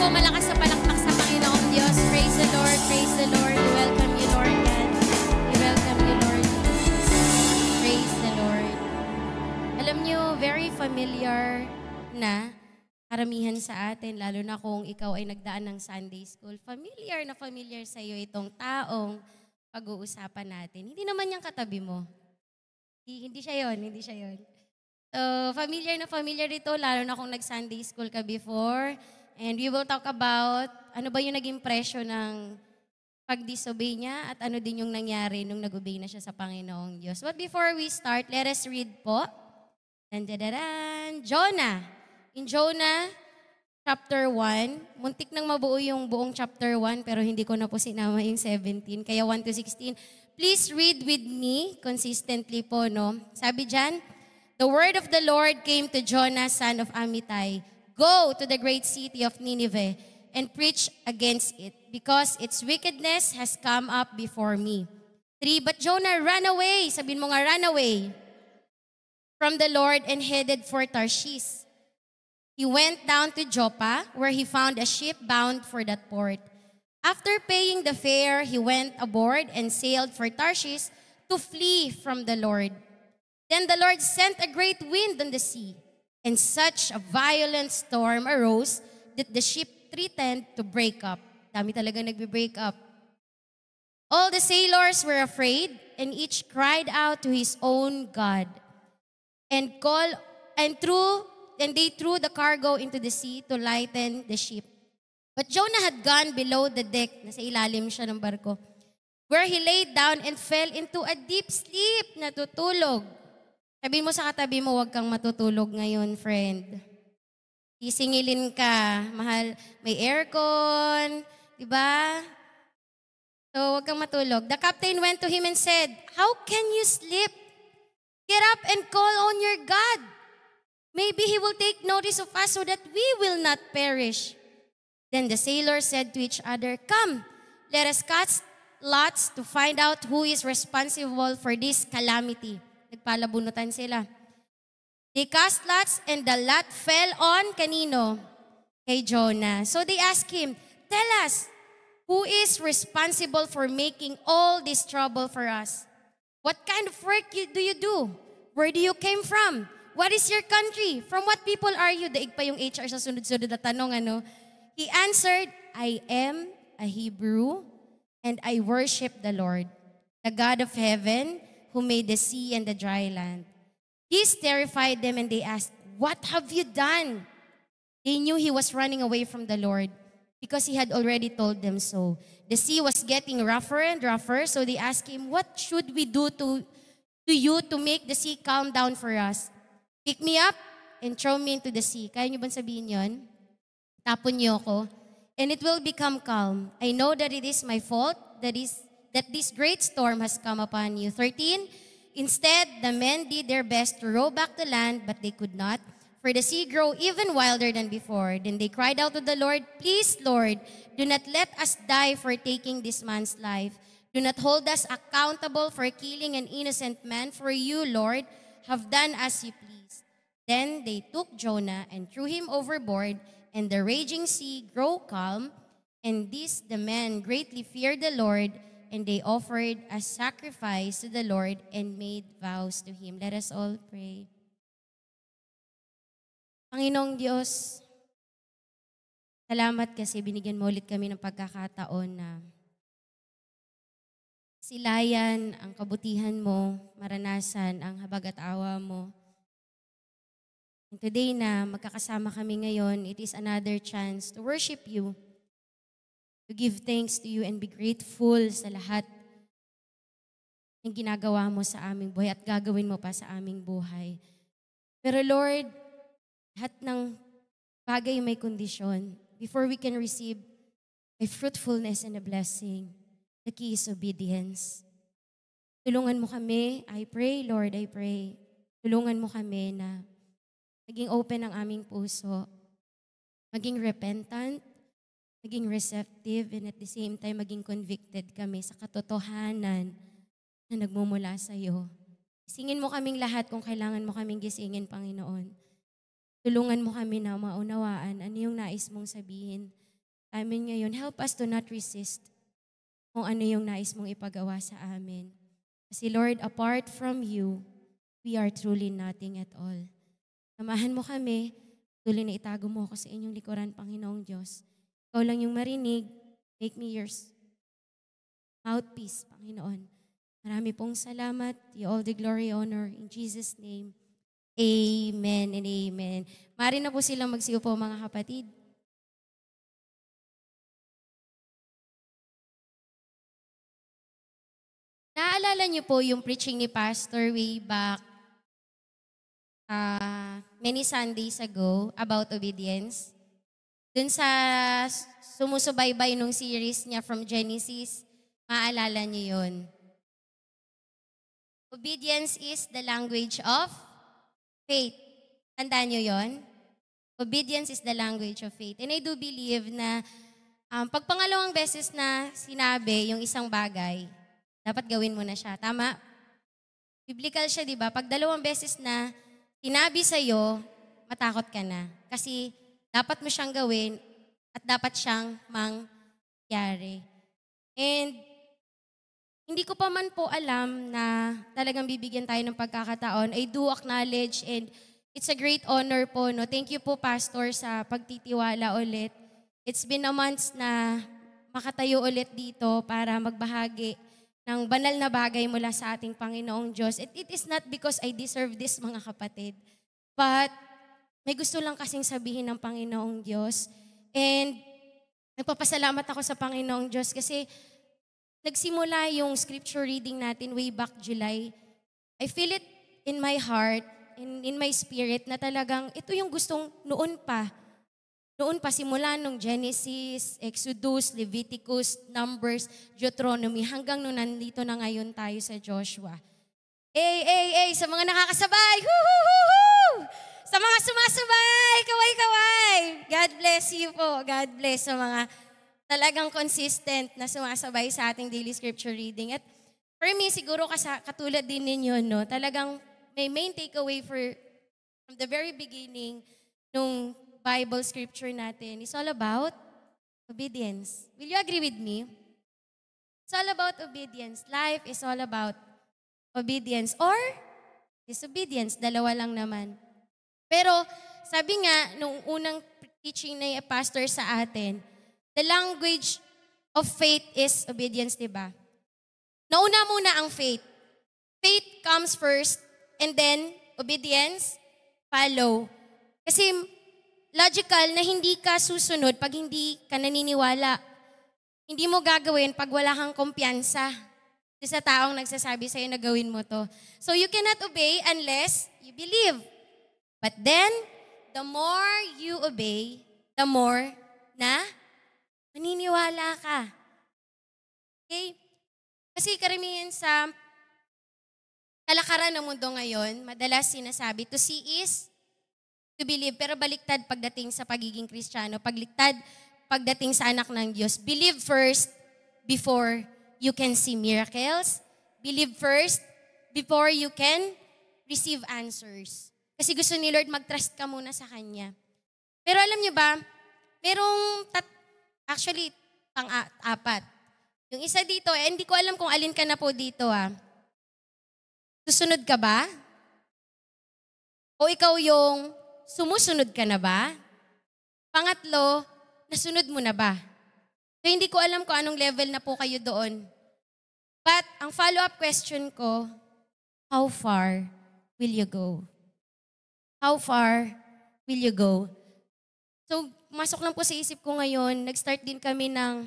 po malakas na palakpak sa Panginoong Diyos. Praise the Lord, praise the Lord. We welcome you, Lord God. We welcome you, Lord Jesus. Praise the Lord. Alam niyo, very familiar na karamihan sa atin, lalo na kung ikaw ay nagdaan ng Sunday School. Familiar na familiar sa iyo itong taong pag-uusapan natin. Hindi naman yung katabi mo. Hindi siya yon, hindi siya yon. So, familiar na familiar ito, lalo na kung nag-Sunday School ka before. And we will talk about ano ba yung naging presyo ng pag-disobey niya at ano din yung nangyari nung nag-obey na siya sa Panginoong Diyos. But before we start, let us read po. Jonah. In Jonah, chapter 1, muntik nang mabuo yung buong chapter 1, pero hindi ko na po sinama yung 17, kaya 1 to 16. Please read with me consistently po, no? Sabi dyan, the word of the Lord came to Jonah, son of Amittai. Go to the great city of Nineveh and preach against it, because its wickedness has come up before me. 3, but Jonah ran away. Sabihin mo nga, ran away from the Lord and headed for Tarshish. He went down to Joppa, where he found a ship bound for that port. After paying the fare, he went aboard and sailed for Tarshish to flee from the Lord. Then the Lord sent a great wind on the sea, and such a violent storm arose that the ship threatened to break up. Dami talaga nagbe-break up. All the sailors were afraid, and each cried out to his own God, and they threw the cargo into the sea to lighten the ship. But Jonah had gone below the deck, nasa ilalim siya ng barko, where he laid down and fell into a deep sleep, natutulog. Sabihin mo sa katabi mo, huwag kang matutulog ngayon, friend. Sisingilin ka, mahal, may aircon, di ba? So, huwag kang matulog. The captain went to him and said, "How can you sleep? Get up and call on your God. Maybe he will take notice of us so that we will not perish." Then the sailors said to each other, "Come, let us cast lots to find out who is responsible for this calamity." Nagpalabunutan sila. They cast lots and the lot fell on kanino? Kay Jonah. So they asked him, "Tell us, who is responsible for making all this trouble for us? What kind of work do you do? Where do you came from? What is your country? From what people are you?" Daig pa yung HR sa sunod-sunod na tanong, ano? He answered, "I am a Hebrew, and I worship the Lord, the God of heaven, who made the sea and the dry land." This terrified them, and they asked, "What have you done?" They knew he was running away from the Lord, because he had already told them so. The sea was getting rougher and rougher, so they asked him, "What should we do to you to make the sea calm down for us? Pick me up and throw me into the sea." Kaya niyo ba sabihin yon? Tapon niyo ako, and it will become calm. I know that it is my fault that this great storm has come upon you. 13, instead, the men did their best to row back to land, but they could not, for the sea grew even wilder than before. Then they cried out to the Lord, "Please, Lord, do not let us die for taking this man's life. Do not hold us accountable for killing an innocent man, for you, Lord, have done as you please." Then they took Jonah and threw him overboard, and the raging sea grew calm. And the men greatly feared the Lord, and they offered a sacrifice to the Lord and made vows to Him. Let us all pray. Panginoong Diyos, salamat kasi binigyan mo ulit kami ng pagkakataon na silayan ang kabutihan mo, maranasan ang habag at awa mo. And today na magkakasama kami ngayon, it is another chance to worship you, to give thanks to you and be grateful sa lahat ng ginagawa mo sa aming buhay at gagawin mo pa sa aming buhay. Pero Lord, lahat ng bagay may kondisyon. Before we can receive a fruitfulness and a blessing, the key is obedience. Tulungan mo kami, I pray, Lord, I pray. Tulungan mo kami na maging open ang aming puso, maging repentant, maging receptive, and at the same time, maging convicted kami sa katotohanan na nagmumula sa iyo. Gisingin mo kaming lahat kung kailangan mo kaming gisingin, Panginoon. Tulungan mo kami na maunawaan ano yung nais mong sabihin amin ngayon. Help us to not resist kung ano yung nais mong ipagawa sa amin. Kasi Lord, apart from you, we are truly nothing at all. Samahan mo kami, tuloy na itago mo ako sa inyong likuran, Panginoong Diyos. Ikaw lang yung marinig, make me your mouthpiece, Panginoon. Marami pong salamat. You all the glory, honor. In Jesus' name, amen and amen. Mari na po silang magsiupo, mga kapatid. Naalala niyo po yung preaching ni Pastor way back many Sundays ago about obedience? Dun sa sumusubaybay nung series niya from Genesis, maalala niyo yun. Obedience is the language of faith. Tandaan niyo yon? Obedience is the language of faith. And I do believe na pag pangalawang beses na sinabi yung isang bagay, dapat gawin mo na siya. Tama? Biblical siya, di ba? Pag dalawang beses na sinabi sa'yo, matakot ka na. Kasi dapat mo siyang gawin at dapat siyang mangyari. And hindi ko pa man po alam na talagang bibigyan tayo ng pagkakataon. I do acknowledge and it's a great honor po. No? Thank you po, Pastor, sa pagtitiwala ulit. It's been a month na makatayo ulit dito para magbahagi ng banal na bagay mula sa ating Panginoong Diyos. It is not because I deserve this, mga kapatid, but may gusto lang kasing sabihin ng Panginoong Diyos. And nagpapasalamat ako sa Panginoong Diyos kasi nagsimula yung scripture reading natin way back July. I feel it in my heart, in my spirit, na talagang ito yung gustong noon pa simula nung Genesis, Exodus, Leviticus, Numbers, Deuteronomy, hanggang nung nandito na ngayon tayo sa Joshua. Sa mga nakakasabay, sa mga sumasabay, kaway-kaway. God bless you po. God bless sa mga talagang consistent na sumasabay sa ating daily scripture reading. At for me, siguro katulad din ninyo, no, talagang may main takeaway from the very beginning nung Bible scripture natin is all about obedience. Will you agree with me? It's all about obedience. Life is all about obedience or disobedience. Dalawa lang naman. Pero sabi nga, nung unang teaching na pastor sa atin, the language of faith is obedience, diba? Nauna muna ang faith. Faith comes first and then obedience follow. Kasi logical na hindi ka susunod pag hindi ka naniniwala. Hindi mo gagawin pag wala kang kumpiyansa sa taong nagsasabi sa'yo na gawin mo to. So you cannot obey unless you believe. But then, the more you obey, the more na maniniwala ka. Okay? Kasi karamihan sa kalakaran ng mundo ngayon, madalas sinasabi, to see is to believe, pero baliktad pagdating sa pagiging Kristiyano, baliktad pagdating sa anak ng Diyos. Believe first before you can see miracles. Believe first before you can receive answers. Kasi gusto ni Lord mag-trust ka muna sa Kanya. Pero alam niyo ba, merong pang-apat. Yung isa dito, hindi ko alam kung alin ka na po dito. Susunod ka ba? O ikaw yung sumusunod ka na ba? Pangatlo, nasunod mo na ba? So hindi ko alam kung anong level na po kayo doon. But ang follow-up question ko, how far will you go? How far will you go? So masok lang po sa isip ko ngayon, nag-start din kami ng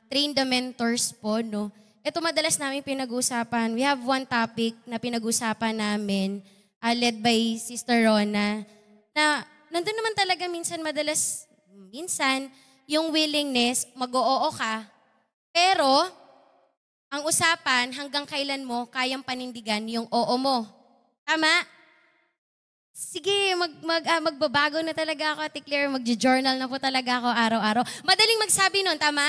Train the Mentors po, no? Ito madalas namin pinag-usapan. We have one topic na pinag-usapan namin, led by Sister Rona, na nandun naman talaga minsan yung willingness, mag-oo ka, pero ang usapan hanggang kailan mo kayang panindigan yung oo mo. Tama? Sige, magbabago na talaga ako, Ate Claire, mag-journal na po talaga ako araw-araw. Madaling magsabi nun, tama?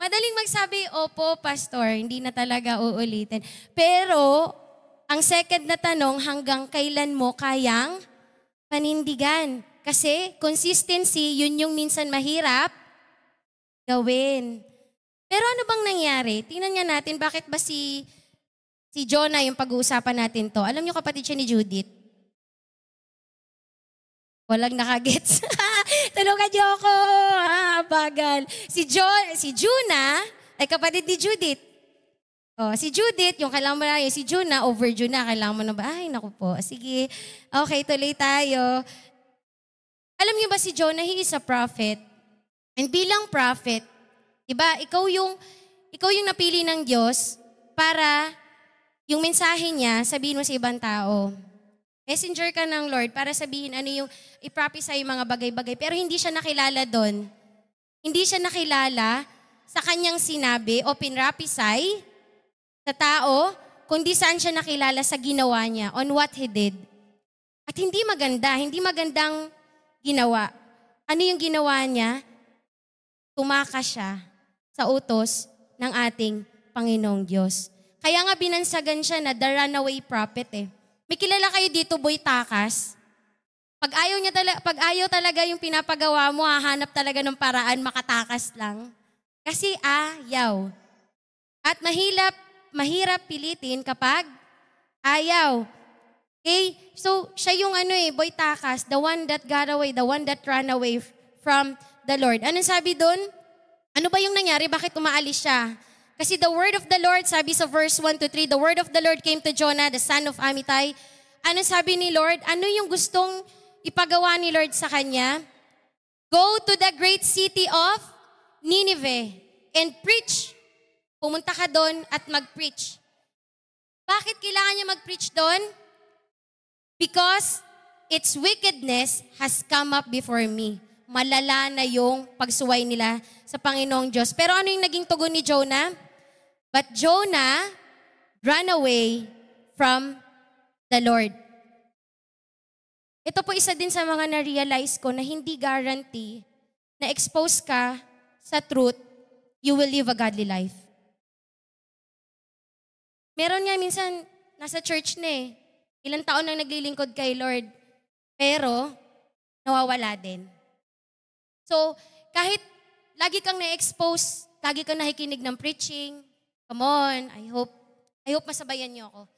Madaling magsabi, opo, Pastor, hindi na talaga uulitin. Pero ang second na tanong, hanggang kailan mo kayang panindigan? Kasi consistency, yun yung minsan mahirap gawin. Pero ano bang nangyari? Tingnan nga natin bakit ba si Jonah yung pag-uusapan natin to. Alam niyo kapatid siya ni Judith? Walang nakagets. Tulungan niyo ako. Bagal. Si Jonah ay kapatid ni Judith. Oh, si Judith, yung kailangan mo na, si Jonah, overdue na. Kailangan mo na ba? Ay, naku po. Sige. Okay, tuloy tayo. Alam niyo ba si Jonah, he is a prophet. And bilang prophet, diba, ikaw yung napili ng Diyos para yung mensahe niya sabihin mo sa ibang tao. Messenger ka ng Lord para sabihin ano yung i-prophesy yung mga bagay-bagay. Pero hindi siya nakilala doon. Hindi siya nakilala sa kanyang sinabi o pinrapisay sa tao, kundi saan siya nakilala sa ginawa niya, on what he did. At hindi magandang ginawa. Ano yung ginawa niya? Tumakas siya sa utos ng ating Panginoong Diyos. Kaya nga binansagan siya na the runaway prophet eh. May kilala kayo dito, boy takas? Pag ayaw talaga yung pinapagawa mo, hahanap talaga ng paraan, makatakas lang. Kasi ayaw. At mahirap pilitin kapag ayaw. Okay? So, siya yung boy takas, the one that got away, the one that ran away from the Lord. Anong sabi doon? Ano ba yung nangyari? Bakit umaalis siya? Kasi the word of the Lord, sabi sa verse 1-3, the word of the Lord came to Jonah, the son of Amittai. Anong sabi ni Lord? Ano yung gustong ipagawa ni Lord sa kanya? Go to the great city of Nineveh and preach. Pumunta ka doon at mag-preach. Bakit kailangan niya mag-preach doon? Because its wickedness has come up before me. Malala na yung pagsuway nila sa Panginoong Diyos. Pero ano yung naging tugon ni Jonah? But Jonah ran away from the Lord. Ito po isa din sa mga na-realize ko na hindi guarantee na expose ka sa truth, you will live a godly life. Meron nga minsan, nasa church na eh. Ilang taon nang naglilingkod kay Lord. Pero, nawawala din. So, kahit lagi kang na-expose, lagi kang nakikinig ng preaching, come on, I hope masabayan niyo ako.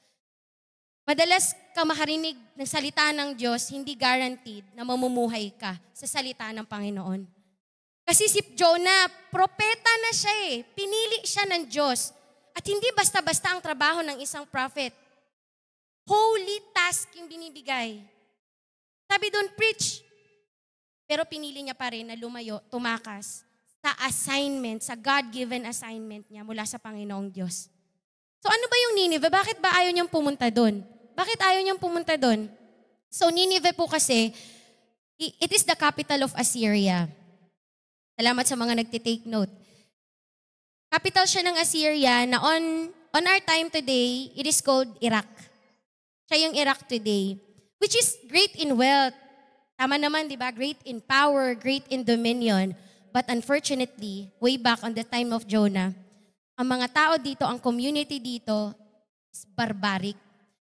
Madalas ka makarinig ng salita ng Diyos, hindi guaranteed na mamumuhay ka sa salita ng Panginoon. Kasi si Jonah, propeta na siya eh. Pinili siya ng Diyos. At hindi basta-basta ang trabaho ng isang prophet. Holy task yung binibigay. Sabi doon, preach. Pero pinili niya pa rin na lumayo, tumakas sa assignment, sa God-given assignment niya mula sa Panginoong Diyos. So ano ba yung Nineveh? Bakit ba ayaw niyang pumunta doon? Bakit ayaw niyang pumunta doon? So Nineveh po kasi, it is the capital of Assyria. Salamat sa mga nagtitake note. Capital siya ng Assyria na on our time today, it is called Iraq. Siya yung Iraq today, which is great in wealth. Tama naman, di ba? Great in power, great in dominion. But unfortunately, way back on the time of Jonah, ang mga tao dito, ang community dito, is barbaric.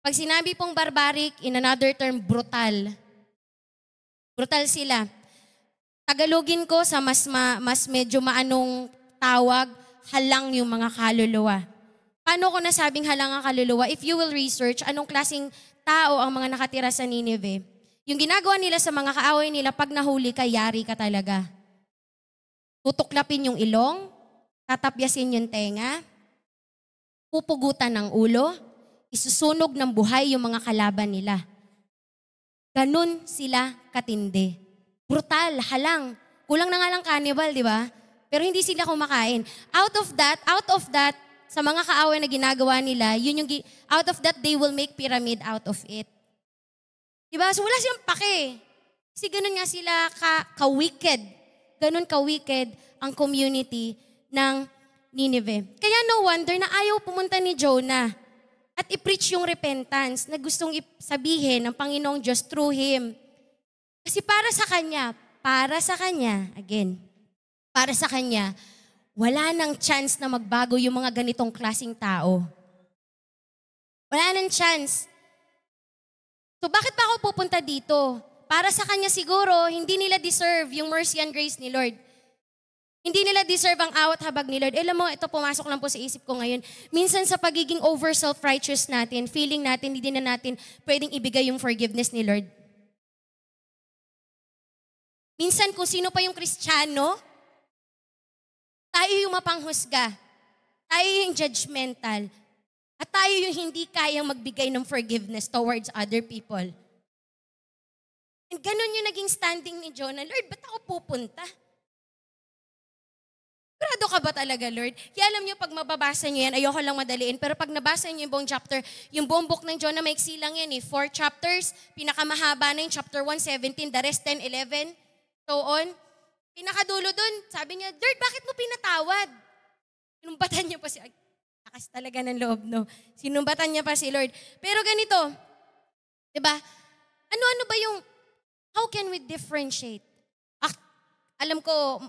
Pag sinabi pong barbaric, in another term, brutal. Brutal sila. Tagalogin ko sa mas medyo maanong tawag, halang yung mga kaluluwa. Paano ko nasabing halang ang kaluluwa? If you will research, anong klaseng tao ang mga nakatira sa Nineveh? Yung ginagawa nila sa mga kaaway nila, pag nahuli ka, yari ka talaga. Tutuklapin yung ilong, tatapyasin yung tenga, pupugutan ng ulo, isusunog ng buhay yung mga kalaban nila. Ganun sila katindi. Brutal, halang. Kulang na nga lang cannibal, di ba? Pero hindi sila kumakain. Out of that, sa mga kaaway na ginagawa nila, out of that, they will make pyramid out of it. Diba? So wala silang pake. Kasi ganun nga sila ka-wicked. Ganun ka-wicked ang community ng Nineveh. Kaya no wonder na ayaw pumunta ni Jonah at i-preach yung repentance na gustong sabihin ng Panginoong Diyos through him. Kasi para sa kanya, wala nang chance na magbago yung mga ganitong klaseng tao. Wala nang chance. So bakit pa ako pupunta dito? para sa kanya siguro, hindi nila deserve yung mercy and grace ni Lord. Hindi nila deserve ang awat habag ni Lord. Alam mo, ito pumasok lang po sa isip ko ngayon. Minsan sa pagiging over self-righteous natin, feeling natin, hindi na natin pwedeng ibigay yung forgiveness ni Lord. Minsan kung sino pa yung Kristiyano, tayo yung mapanghusga. Tayo yung judgmental. At tayo yung hindi kayang magbigay ng forgiveness towards other people. And ganun yung naging standing ni Jonah. Lord, ba't ako pupunta? Grado ka ba talaga, Lord? Kaya alam niyo, pag mababasa niyo yan, ayoko lang madaliin, pero pag nabasa niyo yung buong chapter, yung buong book ng Jonah, maiksi lang yan 4 chapters, pinakamahaba na yung chapter 1, 17, the rest 10, 11, so on. Pinakadulo dun, sabi niya, Lord, bakit mo pinatawad? Sinumbatan niya pa si... Lakas talaga ng loob, no? Sinumbatan niya pa si Lord. Pero ganito, diba? Ano-ano ba yung... How can we differentiate? Alam ko,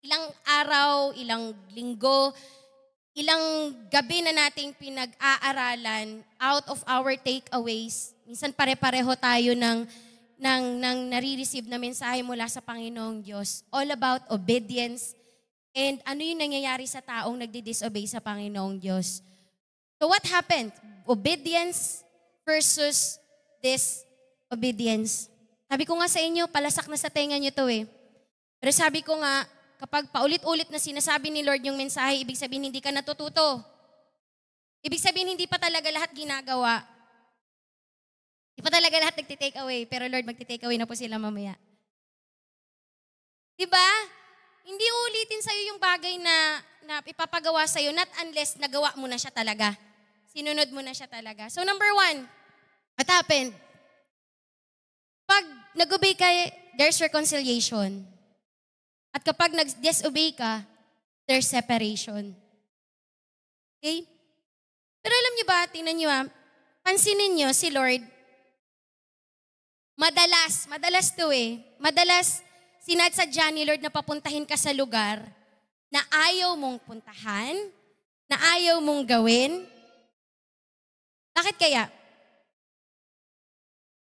ilang araw, ilang linggo, ilang gabi na nating pinag-aaralan out of our takeaways. Minsan pare-pareho tayo ng nare-receive na mensahe mula sa Panginoong Diyos. All about obedience and ano yung nangyayari sa taong nagdi-disobey sa Panginoong Diyos. So what happened? Obedience versus disobedience. Sabi ko nga sa inyo, palasak na sa tenga nyo to eh. Pero sabi ko nga, kapag paulit-ulit na sinasabi ni Lord yung mensahe, ibig sabihin hindi ka natututo. Ibig sabihin hindi pa talaga lahat ginagawa. Hindi pa talaga lahat nagtitake away, pero Lord, magtitake away na po sila mamaya. Diba? Hindi ulitin sa'yo yung bagay na ipapagawa sa'yo, not unless nagawa mo na siya talaga. Sinunod mo na siya talaga. So number 1, what happened? Pag nag-obey ka, there's reconciliation. At kapag nag-disobey ka, there's separation. Okay? Pero alam niyo ba, tingnan niyo pansinin niyo si Lord, madalas to madalas sinadsadya ni Lord na papuntahin ka sa lugar na ayaw mong puntahan, na ayaw mong gawin. Bakit kaya?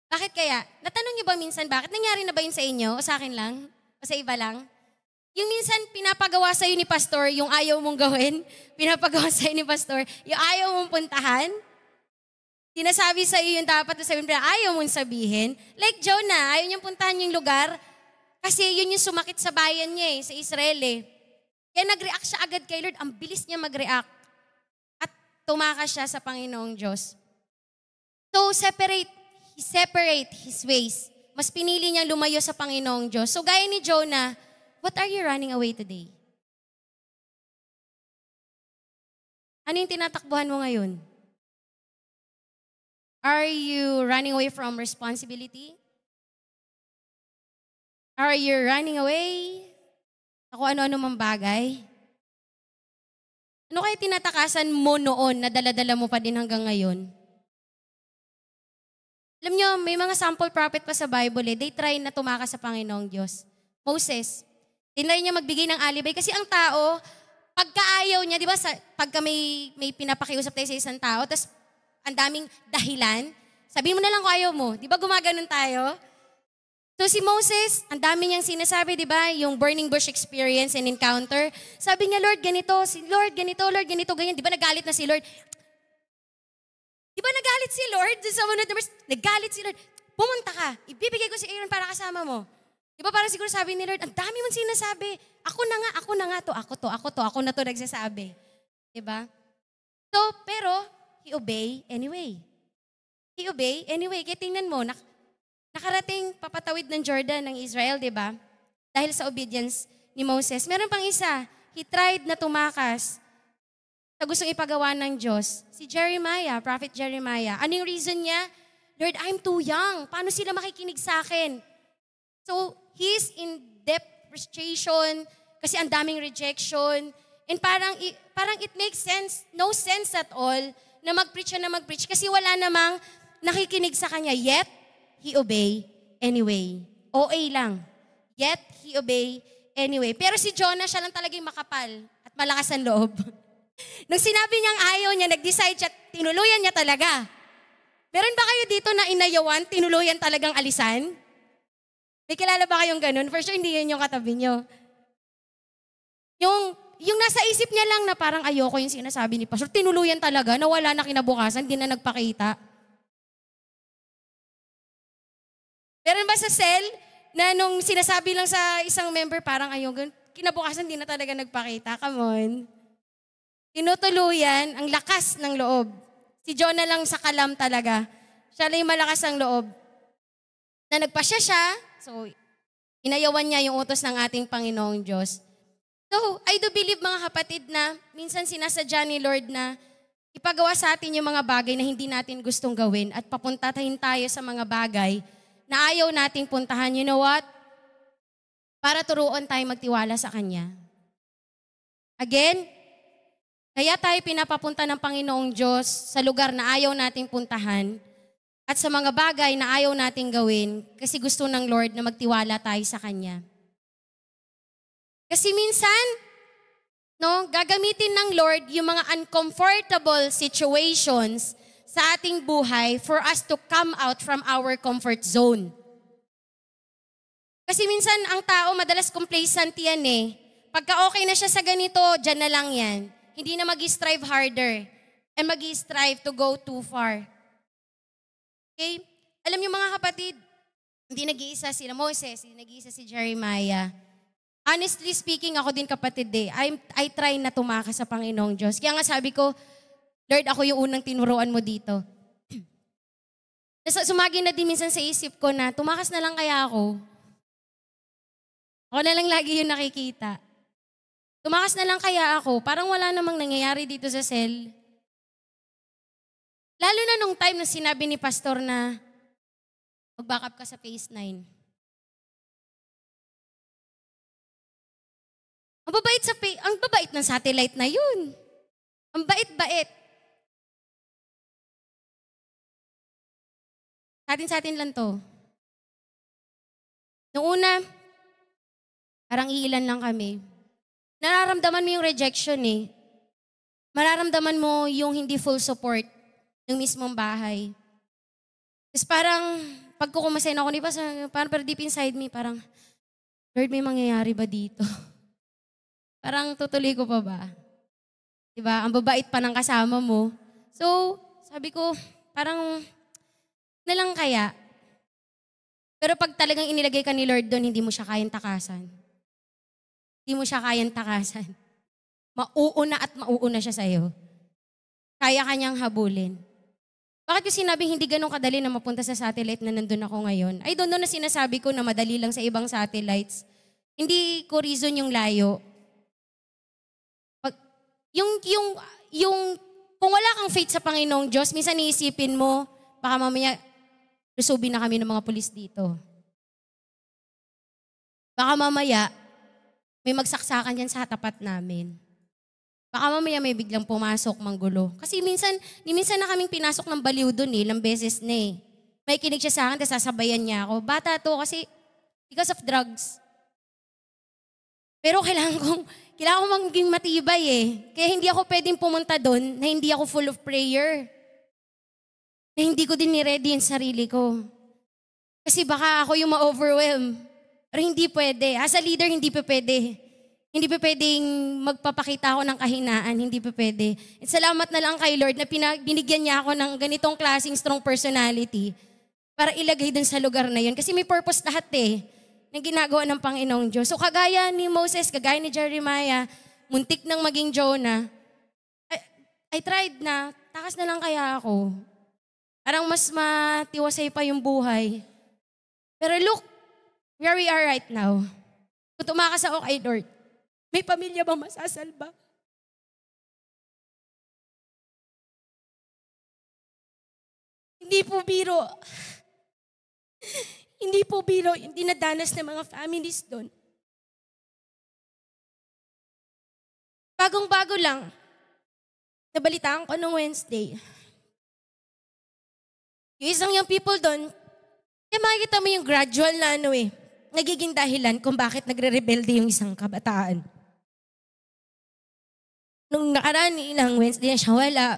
Bakit kaya? Natanong niyo ba minsan, bakit nangyari na ba yun sa inyo? O sa akin lang? O sa iba lang? Yung minsan pinapagawa sa'yo ni pastor, yung ayaw mong gawin, pinapagawa sa'yo ni pastor, yung ayaw mong puntahan, sinasabi sa'yo yung dapat na sabihin, ayaw mong sabihin. Like Jonah, ayaw niyang puntahan yung lugar, kasi yun yung sumakit sa bayan niya sa Israel Kaya nag-react siya agad kay Lord, ang bilis niya mag-react. At tumakas siya sa Panginoong Diyos. So, he separate his ways. Mas pinili niyang lumayo sa Panginoong Diyos. So, gaya ni Jonah, what are you running away today? Ano yung tinatakbuhan mo ngayon? Are you running away from responsibility? Are you running away sa kung ano-ano mang bagay? Ano kaya tinatakasan mo noon na dala-dala mo pa din hanggang ngayon? Alam nyo, may mga sample prophet pa sa Bible They try na tumakas sa Panginoong Diyos. Moses, tinry niya magbigay ng alibay. Kasi ang tao, pagkaayaw niya, di ba, pagka may pinapakiusap tayo sa isang tao, tapos ang daming dahilan, sabihin mo na lang kung ayaw mo. Di ba gumaganon tayo? So si Moses, ang dami niyang sinasabi, di ba, yung burning bush experience and encounter. Sabi niya, Lord, ganito, Lord, ganito, ganyan. Di ba nagalit na si Lord? Di ba nagalit si Lord? Sa munod na verse, nagalit si Lord. Pumunta ka, ibibigay ko si Aaron para kasama mo. Di ba parang siguro sabi ni Lord, ang dami mong sinasabi. Ako na nga to, ako na to nagsasabi. Di ba? So, pero, he obey anyway. Kaya tingnan mo, nakarating papatawid ng Jordan ng Israel, di ba? Dahil sa obedience ni Moses. Meron pang isa, he tried na tumakas sa gustong ipagawa ng Diyos. Si Jeremiah, Prophet Jeremiah. Ano yung reason niya? Lord, I'm too young. Paano sila makikinig sa akin? So, he's in deep frustration kasi ang daming rejection. And parang it makes sense, no sense at all na mag-preach kasi wala namang nakikinig sa kanya. Yet, he obey anyway. OA lang. Yet, he obey anyway. Pero si Jonah, siya lang talagang makapal at malakas ang loob. Nung sinabi niyang ayaw niya, nag-decide siya, tinuluyan niya talaga. Meron ba kayo dito na inayawan, tinuluyan talagang alisan? May kilala ba kayong ganun? For sure, hindi yun yung katabi nyo. Yung nasa isip niya lang na parang ayoko yung sinasabi ni Pastor, tinuluyan talaga, nawala na kinabukasan, di na nagpakita. Meron ba sa cell na nung sinasabi lang sa isang member, parang ayoko, kinabukasan di na talaga nagpakita? Come on. Tinutuluyan, ang lakas ng loob. Si Jonah lang sa kalam talaga. Siya lang yung malakas ang loob. Na nagpasya siya, so inayawan niya yung utos ng ating Panginoong Diyos. So, I do believe mga kapatid na minsan sinasadya ni Lord na ipagawa sa atin yung mga bagay na hindi natin gustong gawin at papuntahin tayo sa mga bagay na ayaw nating puntahan. You know what? Para turuan tayo magtiwala sa Kanya. Again, kaya tayo pinapapunta ng Panginoong Diyos sa lugar na ayaw nating puntahan at sa mga bagay na ayaw nating gawin kasi gusto ng Lord na magtiwala tayo sa Kanya. Kasi minsan, gagamitin ng Lord yung mga uncomfortable situations sa ating buhay for us to come out from our comfort zone. Kasi minsan, ang tao madalas complacent yan eh. Pagka okay na siya sa ganito, dyan na lang yan. Hindi na mag-strive harder and mag-strive to go too far. Okay? Alam niyo mga kapatid, hindi nag-iisa si Moses, hindi nag-iisa si Jeremiah. Honestly speaking, ako din kapatid I try na tumakas sa Panginoong Diyos. Kaya nga sabi ko, Lord, ako yung unang tinuruan mo dito. Sumagi na din minsan sa isip ko na tumakas na lang kaya ako. Ako na lang lagi yung nakikita. Tumakas na lang kaya ako. Parang wala namang nangyayari dito sa cell. Lalo na nung time na sinabi ni Pastor na mag-back up ka sa phase 9. Ang babait ng satellite na yun. Ang bait-bait. Sa atin lang to. Noong una, parang iilan lang kami. Nararamdaman mo yung rejection eh. Mararamdaman mo yung hindi full support ng mismong bahay. Tapos parang, pag kukumasayin ako, di ba, parang deep inside me, parang, Lord, may mangyayari ba dito? Parang tutuloy ko pa ba? Diba? Ang babait pa ng kasama mo. So, sabi ko, parang na lang kaya. Pero pag talagang inilagay ka ni Lord doon, hindi mo siya kayang takasan. Hindi mo siya kayang takasan. Mauuna at mauuna siya sa'yo. Kaya kanyang habulin. Bakit ko sinabing hindi ganun kadali na mapunta sa satellite na nandun ako ngayon? I don't know na sinasabi ko na madali lang sa ibang satellites. Hindi ko reason yung layo. Kung wala kang faith sa Panginoong Diyos, minsan iisipin mo, baka mamaya lusubin na kami ng mga pulis dito. Baka mamaya, may magsaksakan yan sa tapat namin. Baka mamaya may biglang pumasok, manggulo. Kasi minsan na kaming pinasok ng baliw doon ilang beses na eh. May kinig siya sa akin, tapos sasabayan niya ako. Bata to kasi because of drugs. Pero kailangan kong maging matibay eh. Kaya hindi ako pwedeng pumunta doon na hindi ako full of prayer. Na hindi ko din ni-ready yung sarili ko. Kasi baka ako yung ma-overwhelm. Pero hindi pwede. As a leader, hindi pa pwede. Hindi pa pwedeng magpapakita ako ng kahinaan. Hindi pa pwede. At salamat na lang kay Lord na binigyan niya ako ng ganitong klaseng strong personality para ilagay dun sa lugar na yun. Kasi may purpose lahat eh. Na ginagawa ng Panginoong Diyos. So kagaya ni Moses, kagaya ni Jeremiah, muntik nang maging Jonah, I tried na, takas na lang kaya ako. Parang mas matiwasay pa yung buhay. Pero look, where we are right now. Kung tumakas ako kay Lord, may pamilya ba masasalba? Hindi po biro. Hindi po biro yung dinadanas ng mga families doon. Bagong-bago lang, nabalitaan ko nung Wednesday. Yung isang yung people doon, makikita mo yung gradual na nagiging dahilan kung bakit nagre-rebelde yung isang kabataan. Nung nakaraan, ilang Wednesday na siya wala.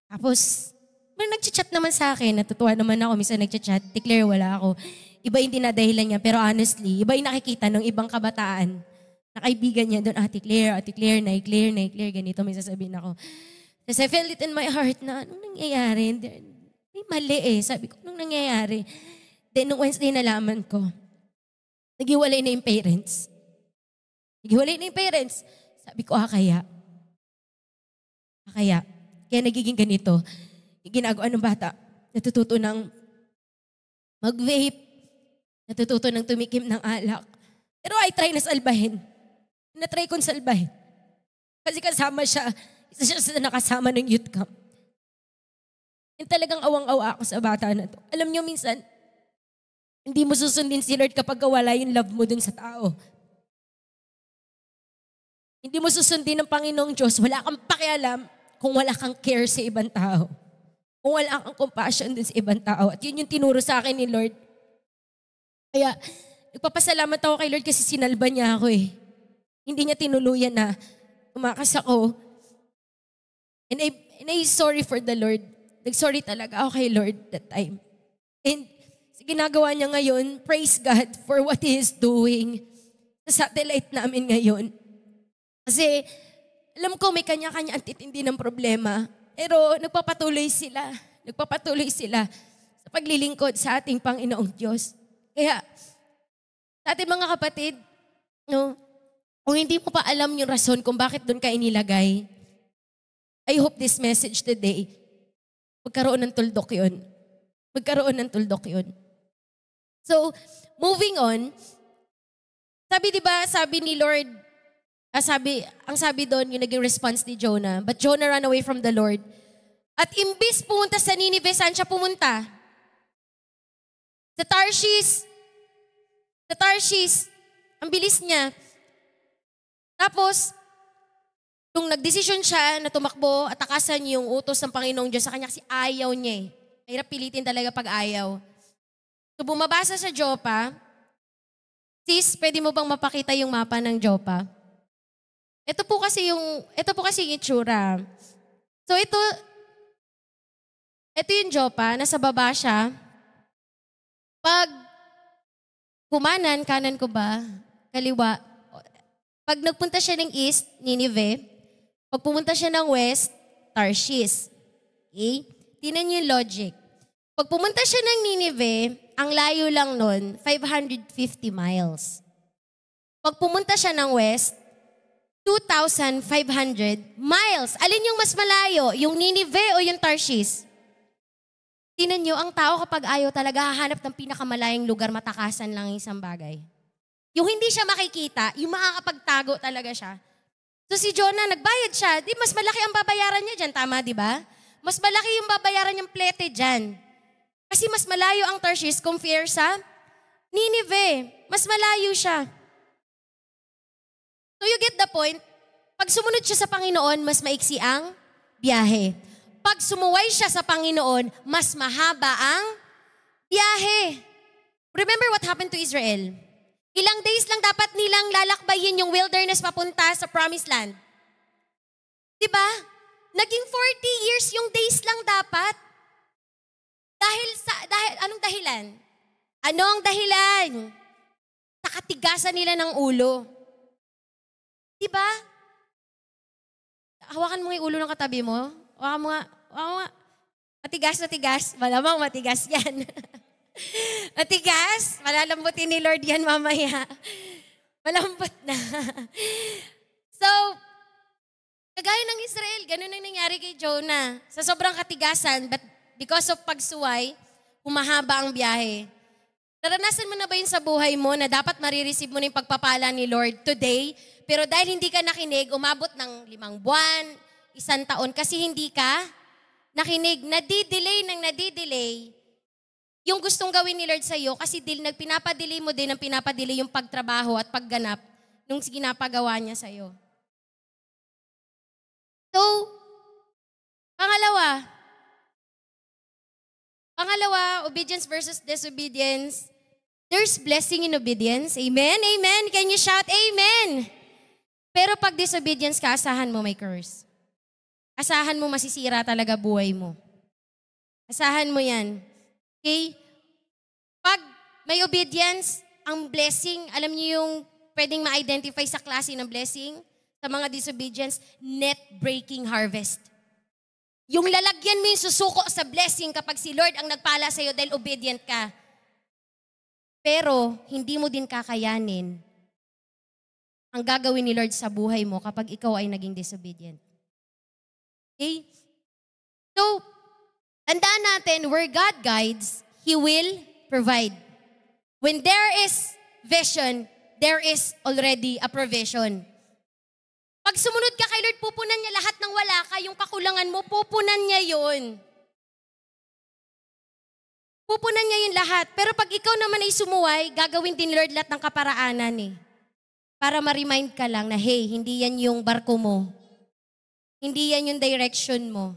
Tapos, nag-chat naman sa akin, natutuwa naman ako, minsan nag-chat, declare wala ako. Iba yung dinadahilan niya, pero honestly, iba yung nakikita ng ibang kabataan na kaibigan niya doon, Ate Claire, Nay Claire, ganito may sasabihin ako. Kasi I felt it in my heart na, anong nangyayari? May mali eh. Sabi ko, anong nangyayari? Then, nung Wednesday nalaman ko, naghiwalay na yung parents. Sabi ko, kaya. Kaya nagiging ganito. Yung ginagawa ng bata, natututo ng mag-vape, natututo ng tumikim ng alak. Pero I try na salbahin. Na-try kong salbahin. Kasi kasama siya, isa siya sa nakasama ng youth camp. Yung talagang awang-awa ako sa bata na to. Alam niyo minsan, hindi mo susundin si Lord kapag wala yung love mo dun sa tao. Hindi mo susundin ng Panginoong Diyos, wala kang pakialam kung wala kang care sa ibang tao. Kung wala kang compassion dun sa ibang tao. At yun yung tinuro sa akin ni Lord. Kaya, nagpapasalamat ako kay Lord kasi sinalba niya ako eh. Hindi niya tinuluyan na umakas ako. And I sorry for the Lord. Nag-sorry talaga ako kay Lord that time. And sa ginagawa niya ngayon, praise God for what He is doing sa satellite namin ngayon. Kasi alam ko may kanya-kanya ang titindi ng problema. Pero nagpapatuloy sila sa paglilingkod sa ating Panginoong Diyos. Kaya sa ating mga kapatid, no, kung hindi mo pa alam yung rason kung bakit doon ka inilagay, I hope this message today, magkaroon ng tuldok yun. So, moving on, sabi ni Lord, ang sabi doon, yung naging response ni Jonah, but Jonah ran away from the Lord. At imbis pumunta sa Nineveh, saan siya pumunta? Sa Tarshish. Ang bilis niya. Tapos, nung nagdesisyon siya na tumakbo at takasan yung utos ng Panginoong Diyos sa kanya kasi ayaw niya eh. Mahirap pilitin talaga pag ayaw. So bumabasa sa Joppa. Sis, pwede mo bang mapakita yung mapa ng Joppa? Ito po kasi yung itsura. So ito yung Joppa, nasa baba siya. Pag kumanan, kanan ko ba? Kaliwa. Pag nagpunta siya ng east, Nineveh. Pag pumunta siya ng west, Tarshish. Okay? Tingnan niyo yung logic. Pag pumunta siya ng Nineveh, ang layo lang nun, 550 miles. Pag pumunta siya ng west, 2,500 miles. Alin yung mas malayo? Yung Nineveh o yung Tarshish? Tingnan niyo, ang tao kapag ayaw talaga hahanap ng pinakamalayang lugar, matakasan lang yung isang bagay. Yung hindi siya makikita, yung makakapagtago talaga siya. So si Jonah, nagbayad siya. Di, mas malaki ang babayaran niya dyan. Tama, di ba? Mas malaki yung babayaran niyang plete dyan. Kasi mas malayo ang Tarshish compare sa Nineveh. Mas malayo siya. So you get the point? Pag sumunod siya sa Panginoon, mas maiksi ang biyahe. Pag sumuway siya sa Panginoon, mas mahaba ang biyahe. Remember what happened to Israel? Ilang days lang dapat nilang lalakbayin yung wilderness papunta sa promised land. Diba? Naging 40 years yung days lang dapat. Anong dahilan? Anong dahilan? Sa katigasan nila ng ulo. Diba? Hawakan mo yung ulo ng katabi mo. Hawakan mo nga. Matigas. Malamang matigas yan. Matigas? Malalambutin ni Lord yan mamaya. Malambot na. So, kagaya ng Israel, ganun ang nangyari kay Jonah. Sa sobrang katigasan, but because of pagsuway, humahaba ang biyahe. Naranasan mo na ba yun sa buhay mo na dapat marireceive mo na yung pagpapala ni Lord today, pero dahil hindi ka nakinig, umabot ng 5 buwan, 1 taon, kasi hindi ka nakinig, nadidelay, yung gustong gawin ni Lord sa'yo, kasi pinapadilim mo din ang pinapadili yung pagtrabaho at pagganap nung ginapagawa niya sa'yo. So, pangalawa, obedience versus disobedience. There's blessing in obedience. Amen? Amen? Can you shout amen? Pero pag disobedience ka, asahan mo may curse. Asahan mo masisira talaga buhay mo. Asahan mo yan. Okay? Pag may obedience, ang blessing, alam niyo yung pwedeng ma-identify sa klase ng blessing, sa mga disobedience, net-breaking harvest. Yung lalagyan mo yung susuko sa blessing kapag si Lord ang nagpala sa'yo dahil obedient ka. Pero, hindi mo din kakayanin ang gagawin ni Lord sa buhay mo kapag ikaw ay naging disobedient. Okay? So, tandaan natin, where God guides, He will provide. When there is vision, there is already a provision. Pag sumunod ka kay Lord, pupunan niya lahat ng wala ka, yung kakulangan mo, pupunan niya yun. Pupunan niya yun lahat. Pero pag ikaw naman ay sumuway, gagawin din Lord lahat ng kaparaanan eh. Para ma-remind ka lang na, hey, hindi yan yung barko mo. Hindi yan yung direction mo.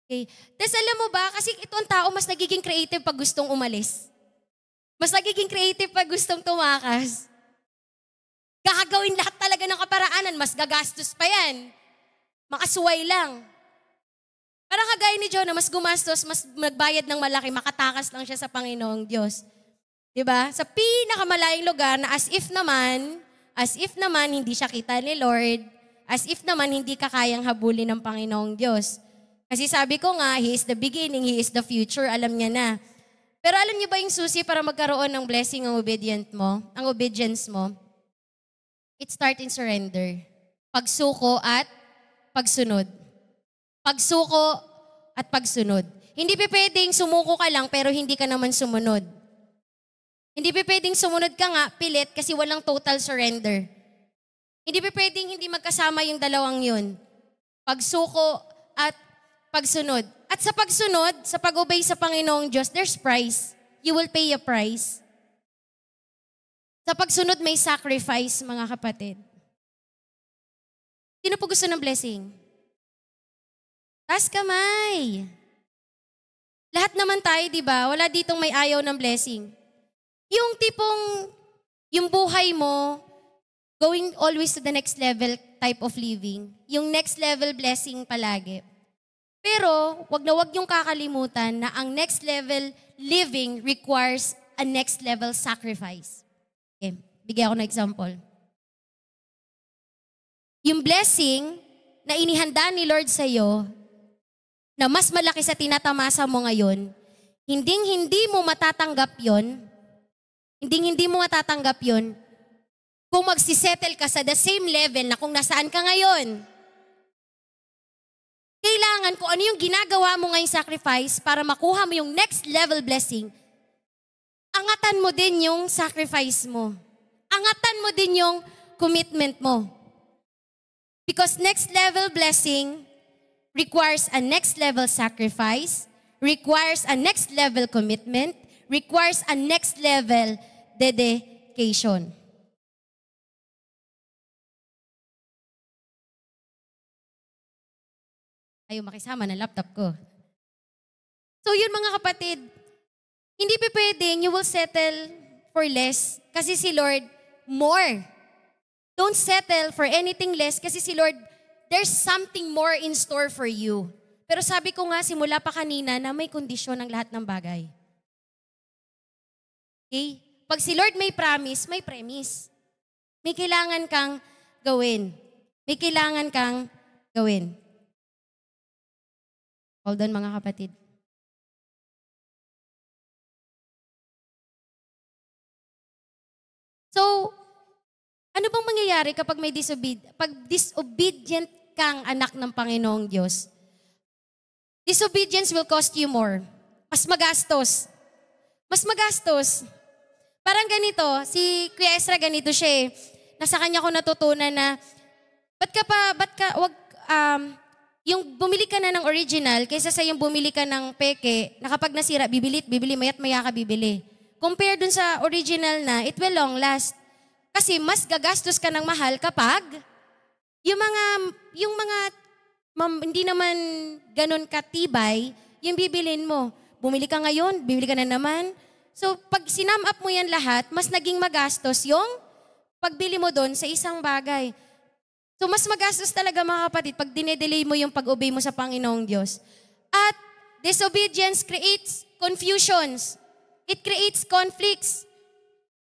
Okay? Tapos alam mo ba, kasi itong tao mas nagiging creative pag gustong umalis. Mas nagiging creative pag gustong tumakas. Gagawin lahat talaga ng kaparaanan, mas gagastos pa yan. Makasuway lang. Parang kagaya ni Jonah, mas gumastos, mas magbayad ng malaki, makatakas lang siya sa Panginoong Diyos. Diba? Sa pinakamalayong lugar na as if naman hindi siya kita ni Lord, as if naman hindi ka kayang habulin ng Panginoong Diyos. Kasi sabi ko nga, He is the beginning, He is the future, alam niya na. Pero alam niyo ba yung susi para magkaroon ng blessing ang obedience mo? It starts in surrender. Pagsuko at pagsunod. Pagsuko at pagsunod. Hindi pa pwedeng sumuko ka lang pero hindi ka naman sumunod. Hindi pa pwedeng sumunod ka nga, pilit kasi walang total surrender. Hindi pa pwedeng hindi magkasama yung dalawang yun. Pagsuko at pagsunod. At sa pagsunod, sa pag-obey sa Panginoong Diyos, there's price. You will pay a price. Sa pagsunod, may sacrifice, mga kapatid. Sino po gusto ng blessing? Taas kamay. Lahat naman tayo, di ba? Wala ditong may ayaw ng blessing. Yung tipong, yung buhay mo, going always to the next level type of living. Yung next level blessing palagi. Pero, wag na wag yung kakalimutan na ang next level living requires a next level sacrifice. Okay, bigyan ako ng example. Yung blessing na inihanda ni Lord sa'yo, na mas malaki sa tinatamasa mo ngayon, hindi mo matatanggap yon, hindi mo matatanggap yon kung magsisettle ka sa the same level na kung nasaan ka ngayon. Kailangan kung ano yung ginagawa mo ngayong sacrifice para makuha mo yung next level blessing, angatan mo din yung sacrifice mo. Angatan mo din yung commitment mo. Because next level blessing requires a next level sacrifice, requires a next level commitment, requires a next level dedication. Ayaw makisama ng laptop ko. So yun mga kapatid, hindi pa pwedeng you will settle for less kasi si Lord more. Don't settle for anything less kasi si Lord, there's something more in store for you. Pero sabi ko nga simula pa kanina na may kondisyon ng lahat ng bagay. Okay? Pag si Lord may promise, may premise. May kailangan kang gawin. May kailangan kang gawin. Hold on mga kapatid. So, ano bang mangyayari kapag may disobedient kang anak ng Panginoong Diyos? Disobedience will cost you more. Mas magastos. Mas magastos. Parang ganito, si Kuya Ezra ganito siya eh. Nasa kanya ko natutunan na, yung bumili ka na ng original, kaysa sa yung bumili ka ng peke, na kapag nasira, bibili, mayat maya ka bibili. Compare dun sa original na, it will long last. Kasi mas gagastos ka ng mahal kapag yung mga hindi naman ganun katibay, yung bibilin mo. Bumili ka ngayon, bibili ka na naman. So pag sinum up mo yan lahat, mas naging magastos yung pagbili mo doon sa isang bagay. So mas magastos talaga mga kapatid pag dinedelay mo yung pag-obey mo sa Panginoong Diyos. At disobedience creates confusions. It creates conflicts.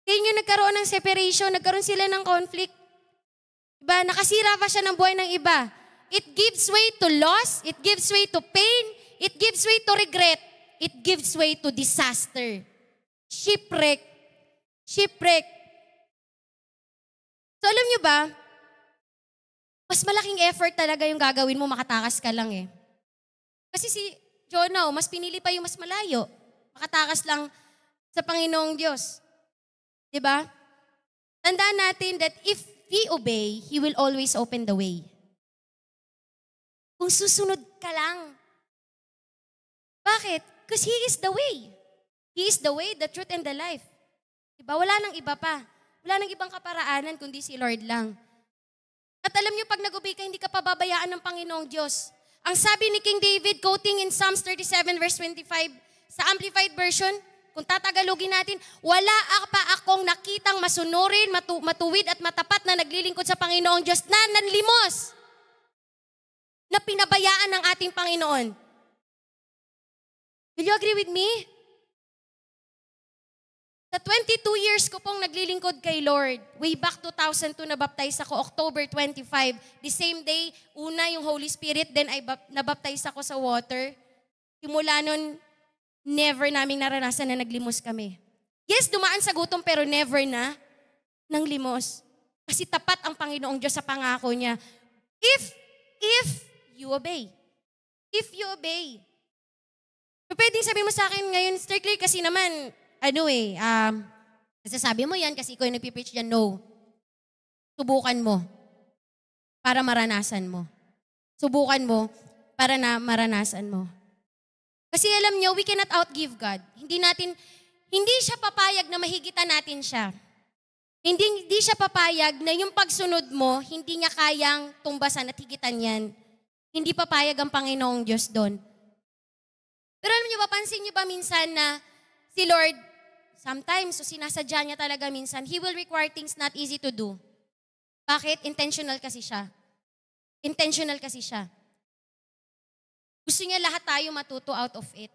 Kaya yung nagkaroon ng separation, nagkaroon sila ng conflict. Diba? Nakasira pa siya ng buhay ng iba. It gives way to loss, it gives way to pain, it gives way to regret, it gives way to disaster. Shipwreck. Shipwreck. So alam nyo ba, mas malaking effort talaga yung gagawin mo, makatakas ka lang eh. Kasi si Jonah, mas pinili pa yung mas malayo. Makatakas lang sa Panginoong Diyos. Diba? Tandaan natin that if we obey, He will always open the way. Kung susunod ka lang. Bakit? Because He is the way. He is the way, the truth, and the life. Diba? Wala nang iba pa. Wala nang ibang kaparaanan kundi si Lord lang. At alam niyo, pag nag-obey ka, hindi ka pababayaan ng Panginoong Diyos. Ang sabi ni King David, quoting in Psalms 37 verse 25, sa Amplified Version, kung tatagalogin natin, wala pa akong nakitang masunurin, matuwid at matapat na naglilingkod sa Panginoong Diyos na nanlimos, na pinabayaan ng ating Panginoon. Will you agree with me? Sa 22 years ko pong naglilingkod kay Lord, way back 2002 nabaptize ako, October 25. The same day, una yung Holy Spirit, then ay nabaptize ako sa water. Simula nun, never naming naranasan na naglimos kami. Yes, dumaan sa gutom pero never na nang limos. Kasi tapat ang Panginoong Diyos sa pangako niya. If you obey. If you obey. So, pwedeng sabihin mo sa akin ngayon, strictly kasi naman, nasasabi mo yan kasi ikaw yung nagpipreach yan. No. Subukan mo para maranasan mo. Subukan mo para na maranasan mo. Kasi alam nyo, we cannot outgive God. Hindi siya papayag na mahigitan natin siya. Hindi siya papayag na yung pagsunod mo, hindi niya kayang tumbasan at higitan yan. Hindi papayag ang Panginoong Diyos doon. Pero alam nyo ba, pansin nyo ba minsan na si Lord, sometimes, so sinasadya niya talaga minsan, He will require things not easy to do. Bakit? Intentional kasi siya. Intentional kasi siya. Gusto niya lahat tayo matuto out of it.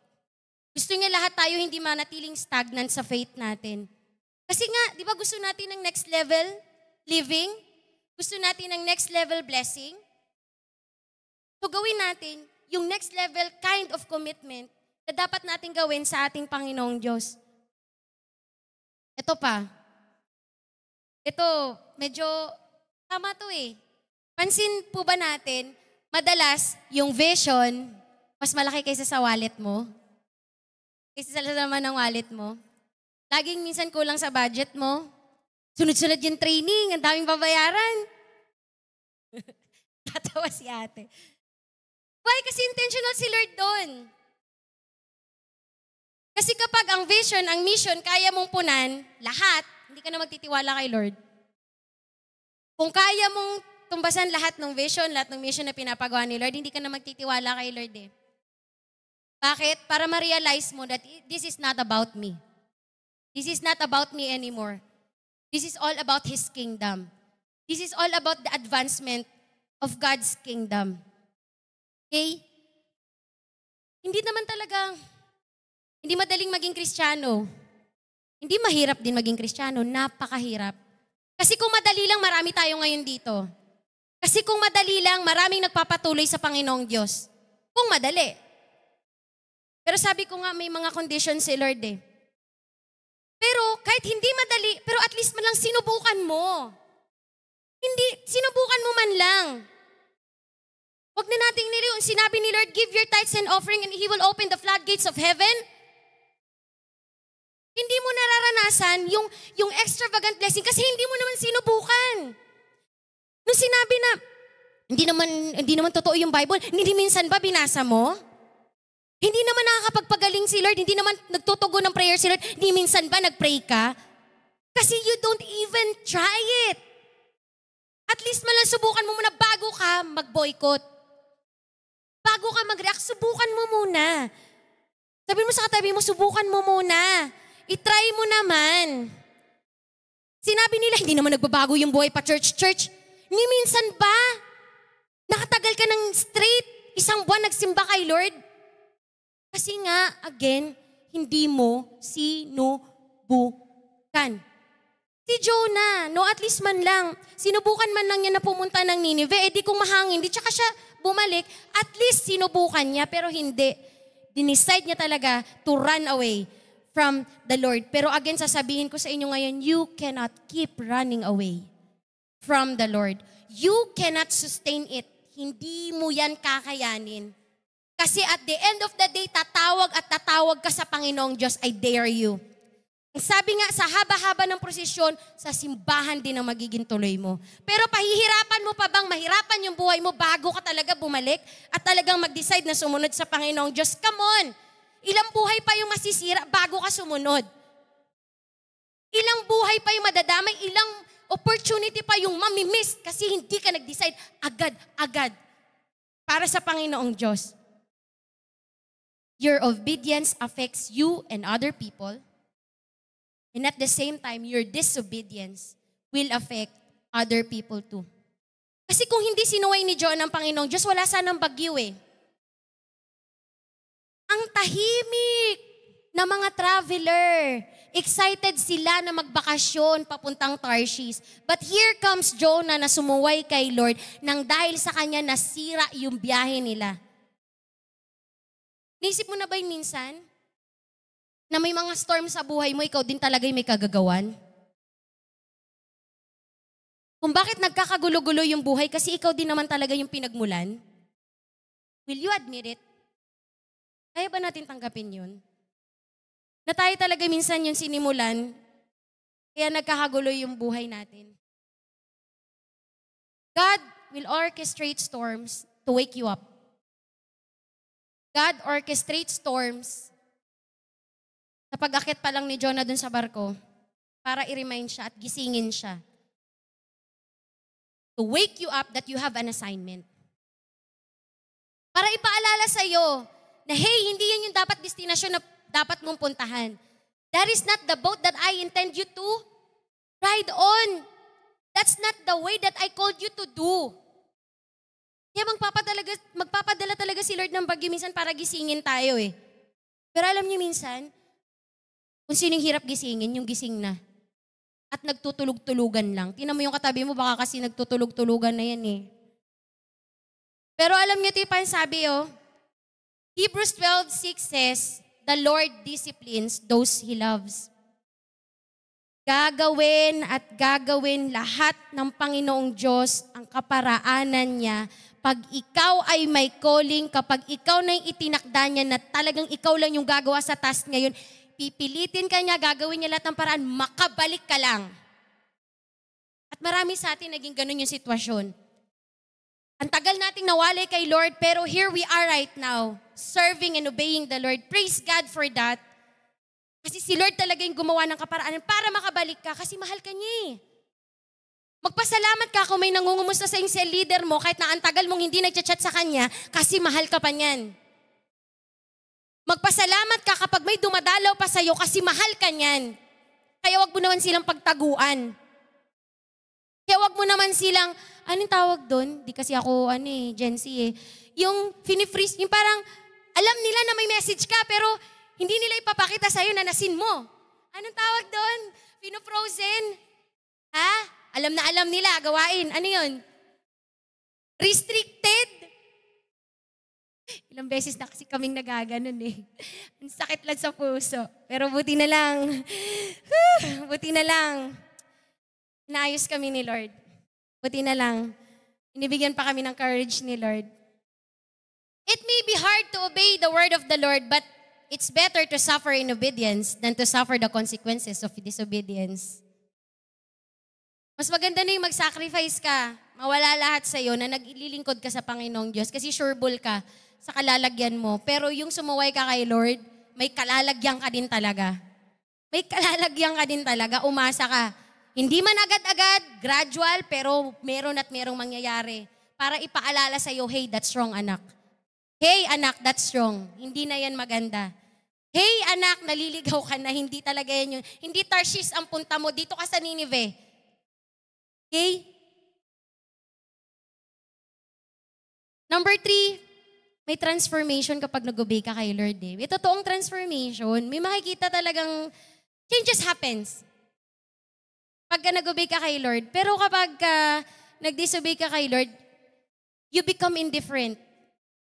Gusto niya lahat tayo hindi manatiling stagnant sa faith natin. Kasi nga, di ba gusto natin ng next level living? Gusto natin ng next level blessing? So gawin natin yung next level kind of commitment na dapat natin gawin sa ating Panginoong Diyos. Ito pa. Ito, medyo tama to eh. Pansin po ba natin, madalas yung vision, mas malaki kaysa sa wallet mo? Kaysa sa laman ng wallet mo? Laging minsan kulang sa budget mo? Sunod-sunod yung training, ang daming babayaran. Tatawa si ate. Why? Kasi intentional si Lord doon. Kasi kapag ang vision, ang mission, kaya mong punan, lahat, hindi ka na magtitiwala kay Lord. Kung kaya mong tumbasan lahat ng vision, lahat ng mission na pinapagawa ni Lord, hindi ka na magtitiwala kay Lord eh. Bakit? Para ma-realize mo that this is not about me. This is not about me anymore. This is all about His kingdom. This is all about the advancement of God's kingdom. Okay? Hindi madaling maging Kristiyano. Hindi mahirap din maging Kristiyano, napakahirap. Kasi kung madali lang, marami tayo ngayon dito. Kasi kung madali lang, maraming nagpapatuloy sa Panginoong Diyos. Kung madali. Pero sabi ko nga, may mga conditions si Lord eh. Pero kahit hindi madali, pero at least man lang sinubukan mo. Sinubukan mo man lang. Huwag na nating niliw. Sinabi ni Lord, give your tithes and offering and He will open the floodgates of heaven. Hindi mo nararanasan yung extravagant blessing kasi hindi mo naman sinubukan. Nung sinabi na, hindi naman totoo yung Bible, hindi minsan ba binasa mo? Hindi naman nakakapagpagaling si Lord, hindi naman nagtutugon ng prayer si Lord, hindi minsan ba nagpray ka? Kasi you don't even try it. At least man lang subukan mo muna bago ka mag-boycott. Bago ka mag-react, subukan mo muna. Sabi mo sa katabi mo, subukan mo muna. I-try mo naman. Sinabi nila, hindi naman nagbabago yung buhay pa church. Ni minsan ba? Nakatagal ka ng straight, 1 buwan nagsimba kay Lord? Kasi nga, again, hindi mo sinubukan. Si Jonah, no, at least man lang, sinubukan man lang niya na pumunta ng Nineveh, di kung mahangin, di tsaka siya bumalik, at least sinubukan niya, pero hindi. Dinicide niya talaga to run away from the Lord. Pero again, sasabihin ko sa inyo ngayon, you cannot keep running away from the Lord. You cannot sustain it. Hindi mo yan kakayanin. Kasi at the end of the day, tatawag at tatawag ka sa Panginoong Diyos, I dare you. Sabi nga, sa haba-haba ng prosesyon, sa simbahan din ang magiging tuloy mo. Pero pahihirapan mo pa bang mahirapan yung buhay mo bago ka talaga bumalik at talagang mag-decide na sumunod sa Panginoong Diyos? Come on! Ilang buhay pa yung masisira bago ka sumunod? Ilang buhay pa yung madadamay? Ilang opportunity pa yung mamimiss kasi hindi ka nag-decide agad-agad para sa Panginoong Diyos? Your obedience affects you and other people. And at the same time, your disobedience will affect other people too. Kasi kung hindi sinuway ni Jonah ng Panginoong Diyos, wala sanang bagyo eh. Ang tahimik na mga traveler. Excited sila na magbakasyon papuntang Tarshish. But here comes Jonah na sumuway kay Lord nang dahil sa kanya nasira yung biyahe nila. Naisip mo na ba yung minsan? Na may mga storm sa buhay mo, ikaw din talaga may kagagawan? Kung bakit nagkakagulo-gulo yung buhay kasi ikaw din naman talaga yung pinagmulan? Will you admit it? Kaya ba natin tanggapin yun? Na tayo talaga minsan yung sinimulan, kaya nagkakagulo yung buhay natin. God will orchestrate storms to wake you up. God orchestrates storms sa pag-akit pa lang ni Jonah dun sa barko para i-remind siya at gisingin siya. To wake you up that you have an assignment. Para ipaalala sa iyo na hey, hindi yan yung dapat destinasyon na dapat mong puntahan. That is not the boat that I intend you to ride on. That's not the way that I called you to do. Kaya magpapadala talaga si Lord ng bagyo minsan para gisingin tayo eh. Pero alam niyo minsan, kung sinong hirap gisingin, yung gising na. At nagtutulog-tulugan lang. Tingnan mo yung katabi mo, baka kasi nagtutulog-tulugan na yan eh. Pero alam niyo ito yung sabi Hebrews 12:6 says, the Lord disciplines those He loves. Gagawin at gagawin lahat ng Panginoong Diyos ang kaparaanan niya pag ikaw ay may calling, kapag ikaw na yung itinakda niya na talagang ikaw lang yung gagawa sa task ngayon, pipilitin ka niya, gagawin niya lahat ng paraan, makabalik ka lang. At marami sa atin naging ganun yung sitwasyon. Ang tagal nating nawalay kay Lord, pero here we are right now, serving and obeying the Lord. Praise God for that. Kasi si Lord talaga yung gumawa ng kaparaanan para makabalik ka kasi mahal ka niya eh. Magpasalamat ka kung may nangungumusta sa yung cell leader mo kahit na ang tagal mong hindi nagchat-chat sa kanya kasi mahal ka pa niyan. Magpasalamat ka kapag may dumadalaw pa sa'yo kasi mahal ka niyan. Kaya wag mo naman silang pagtaguan. Kaya wag mo naman silang, anong tawag doon? Di kasi ako, Gen Z eh. Yung finifreeze, yung parang, alam nila na may message ka pero hindi nila ipapakita sa'yo na nasin mo. Anong tawag doon? Pinofrozen? Ha? Alam na alam nila, gawain. Ano yun? Restricted? Ilang beses na kasi kaming nagaganon eh. Ang sakit lang sa puso. Pero buti na lang. Buti na lang. Inaayos kami ni Lord. Buti na lang. Inibigyan pa kami ng courage ni Lord. It may be hard to obey the word of the Lord, but it's better to suffer in obedience than to suffer the consequences of disobedience. Mas maganda na yung mag-sacrifice ka, mawala lahat sa iyo na naglilingkod ka sa Panginoong Diyos kasi sureball ka sa kalalagyan mo. Pero yung sumuway ka kay Lord, may kalalagyan ka din talaga. May kalalagyan ka din talaga, umasa ka. Hindi man agad-agad, gradual, pero meron at merong mangyayari para ipaalala sa iyo, hey, that's wrong anak. Hey anak, that's wrong. Hindi na yan maganda. Hey anak, naliligaw ka na, hindi talaga yan yun. Hindi Tarshish ang punta mo, dito ka sa Nineveh. Okay? Number 3, may transformation kapag nag-obey ka kay Lord eh. May totoong transformation. May makikita talagang changes happens. Pagka nag-obey ka kay Lord. Pero kapag nag-disobey ka kay Lord, you become indifferent.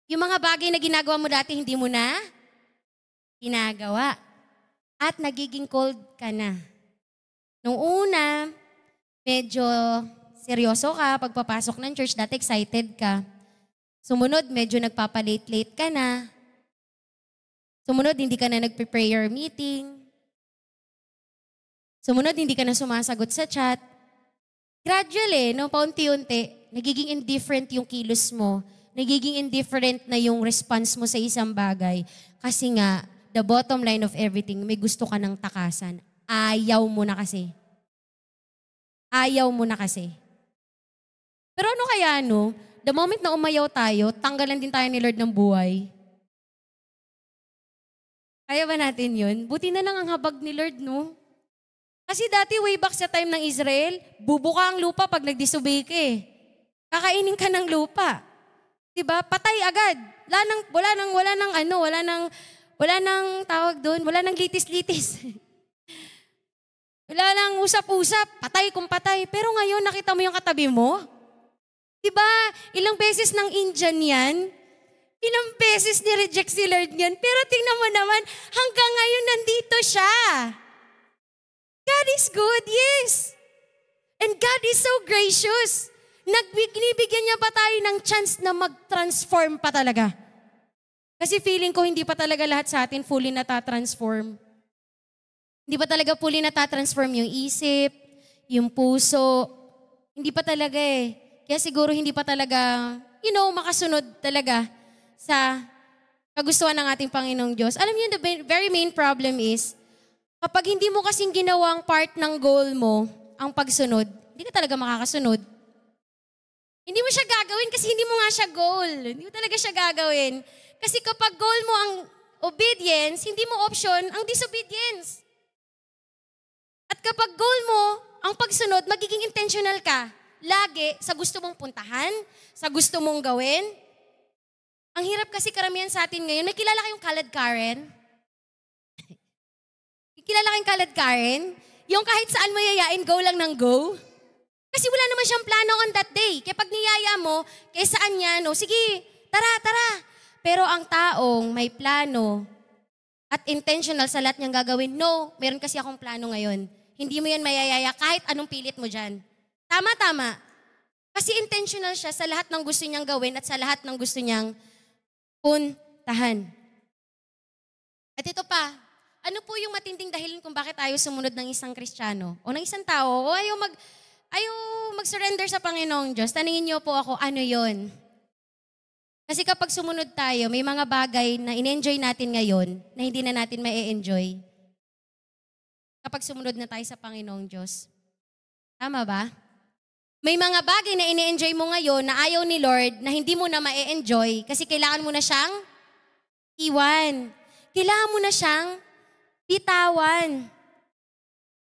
Yung mga bagay na ginagawa mo dati, hindi mo na ginagawa. At nagiging cold ka na. Nung una, medyo seryoso ka pagpapasok ng church, dati excited ka. Sumunod, medyo nagpapalate-late ka na. Sumunod, hindi ka na nagpe-prayer meeting. Sumunod, hindi ka na sumasagot sa chat. Gradually, no, paunti-unti, nagiging indifferent yung kilos mo. Nagiging indifferent na yung response mo sa isang bagay. Kasi nga, the bottom line of everything, may gusto ka ng takasan. Ayaw mo na kasi. Ayaw mo na kasi. Pero ano kaya, no? The moment na umayaw tayo, tanggalan din tayo ni Lord ng buhay. Kaya ba natin yun? Buti na lang ang habag ni Lord, no? Kasi dati way back sa time ng Israel, bubuka ang lupa pag nag-disobey ka eh. Kakainin ka ng lupa. Diba? Patay agad. Wala nang tawag doon, wala nang litis-litis. Wala nang usap-usap, patay kung patay. Pero ngayon, nakita mo yung katabi mo? Diba? Ilang beses ng Indian yan? Ilang beses ni-reject si Lord yan? Pero tingnan mo naman, hanggang ngayon nandito siya. God is good, yes. And God is so gracious. Binibigyan niya pa tayo ng chance na mag-transform pa talaga. Kasi feeling ko hindi pa talaga lahat sa atin fully natatransform. Hindi pa talaga fully natatransform yung isip, yung puso. Hindi pa talaga eh. Kaya siguro hindi pa talaga, makasunod talaga sa kagustuhan ng ating Panginoong Diyos. Alam niyo, the very main problem is, kapag hindi mo kasing ginawang part ng goal mo, ang pagsunod, hindi ka talaga makakasunod. Hindi mo siya gagawin kasi hindi mo nga siya goal. Hindi mo talaga siya gagawin. Kasi kapag goal mo ang obedience, hindi mo option ang disobedience. At kapag goal mo ang pagsunod, magiging intentional ka. Lagi sa gusto mong puntahan, sa gusto mong gawin. Ang hirap kasi karamihan sa atin ngayon. May kilala kayong Khaled Karen? Kilala kayong Khaled Karen? Yung kahit saan mo yayain, go lang ng go. Kasi wala naman siyang plano on that day. Kaya pag niyaya mo, kaya saan niya, sige, tara. Pero ang taong may plano at intentional sa lahat niyang gagawin, no, meron kasi akong plano ngayon. Hindi mo yan mayayaya kahit anong pilit mo dyan. Tama. Kasi intentional siya sa lahat ng gusto niyang gawin at sa lahat ng gusto niyang puntahan. At ito pa, ano po yung matinding dahilan kung bakit ayaw sumunod ng isang Kristiyano o ng isang tao o ayaw mag-surrender sa Panginoong Diyos? Tanungin niyo po ako, ano yon? Kasi kapag sumunod tayo, may mga bagay na in-enjoy natin ngayon na hindi na natin ma-enjoy kapag sumunod na tayo sa Panginoong Diyos. Tama ba? May mga bagay na ini-enjoy mo ngayon na ayaw ni Lord na hindi mo na ma-enjoy kasi kailangan mo na siyang iwan. Kailangan mo na siyang bitawan.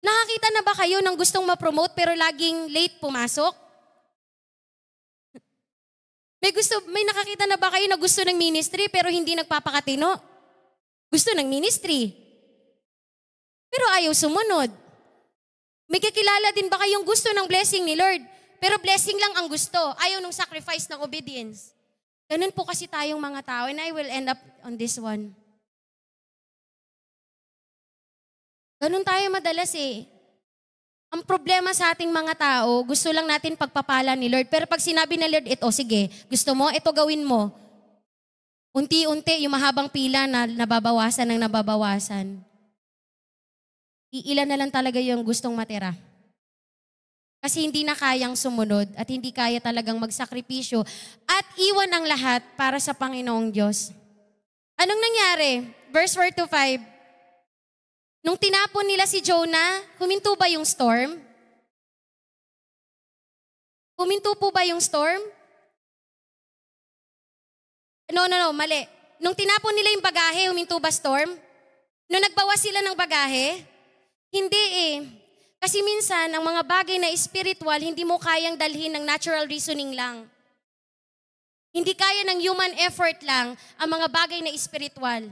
Nakakita na ba kayo ng gustong ma-promote pero laging late pumasok? May nakakita na ba kayo na gusto ng ministry pero hindi nagpapakatino? Gusto ng ministry. Pero ayaw sumunod. May kakilala din ba kayong gusto ng blessing ni Lord? Pero blessing lang ang gusto. Ayaw nung sacrifice ng obedience. Ganun po kasi tayong mga tao and I will end up on this one. Ganun tayo madalas eh. Ang problema sa ating mga tao, gusto lang natin pagpapala ni Lord. Pero pag sinabi na Lord, ito, sige, gusto mo, ito gawin mo. Unti-unti, yung mahabang pila na nababawasan. Iilan na lang talaga yung gustong matira. Kasi hindi na kayang sumunod at hindi kaya talagang magsakripisyo at iwan ang lahat para sa Panginoong Diyos. Anong nangyari? Verse 4 to 5. Nung tinapon nila si Jonah, huminto ba yung storm? Huminto po ba yung storm? No, mali. Nung tinapon nila yung bagahe, huminto ba storm? Nung nagbawas sila ng bagahe? Hindi eh. Kasi minsan, ang mga bagay na spiritual, hindi mo kayang dalhin ng natural reasoning lang. Hindi kaya ng human effort lang ang mga bagay na spiritual.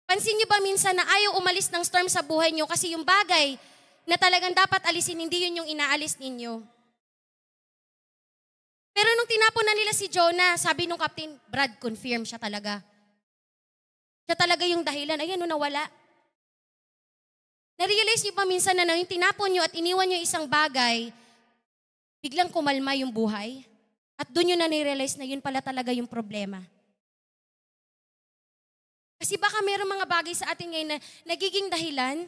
Pansin niyo ba minsan na ayaw umalis ng storm sa buhay niyo kasi yung bagay na talagang dapat alisin, hindi yun yung inaalis ninyo. Pero nung tinapon na nila si Jonah, sabi nung captain, Brad, confirm siya talaga. Siya talaga yung dahilan. Ayan, no, nawala. Na-realize niyo pa minsan na yung tinapon niyo at iniwan niyo isang bagay, biglang kumalma yung buhay. At doon yun na na-realize na yun pala talaga yung problema. Kasi baka mayroong mga bagay sa atin ngayon na nagiging dahilan,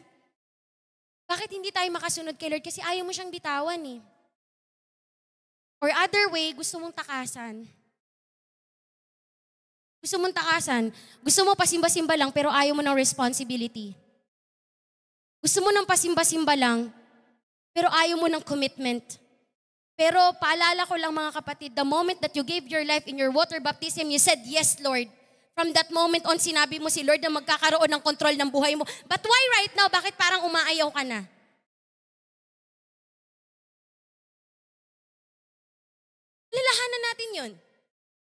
bakit hindi tayo makasunod kay Lord? Kasi ayaw mo siyang bitawan eh. Or other way, gusto mong takasan. Gusto mong takasan. Gusto mo pasimba-simba lang pero ayaw mo ng responsibility. Gusto mo ng pasimba-simba lang pero ayaw mo ng commitment. Pero paalala ko lang mga kapatid, the moment that you gave your life in your water baptism, you said, yes, Lord. From that moment on, sinabi mo si Lord na magkakaroon ng control ng buhay mo. But why right now? Bakit parang umaayaw ka na? Lalahanan natin yun.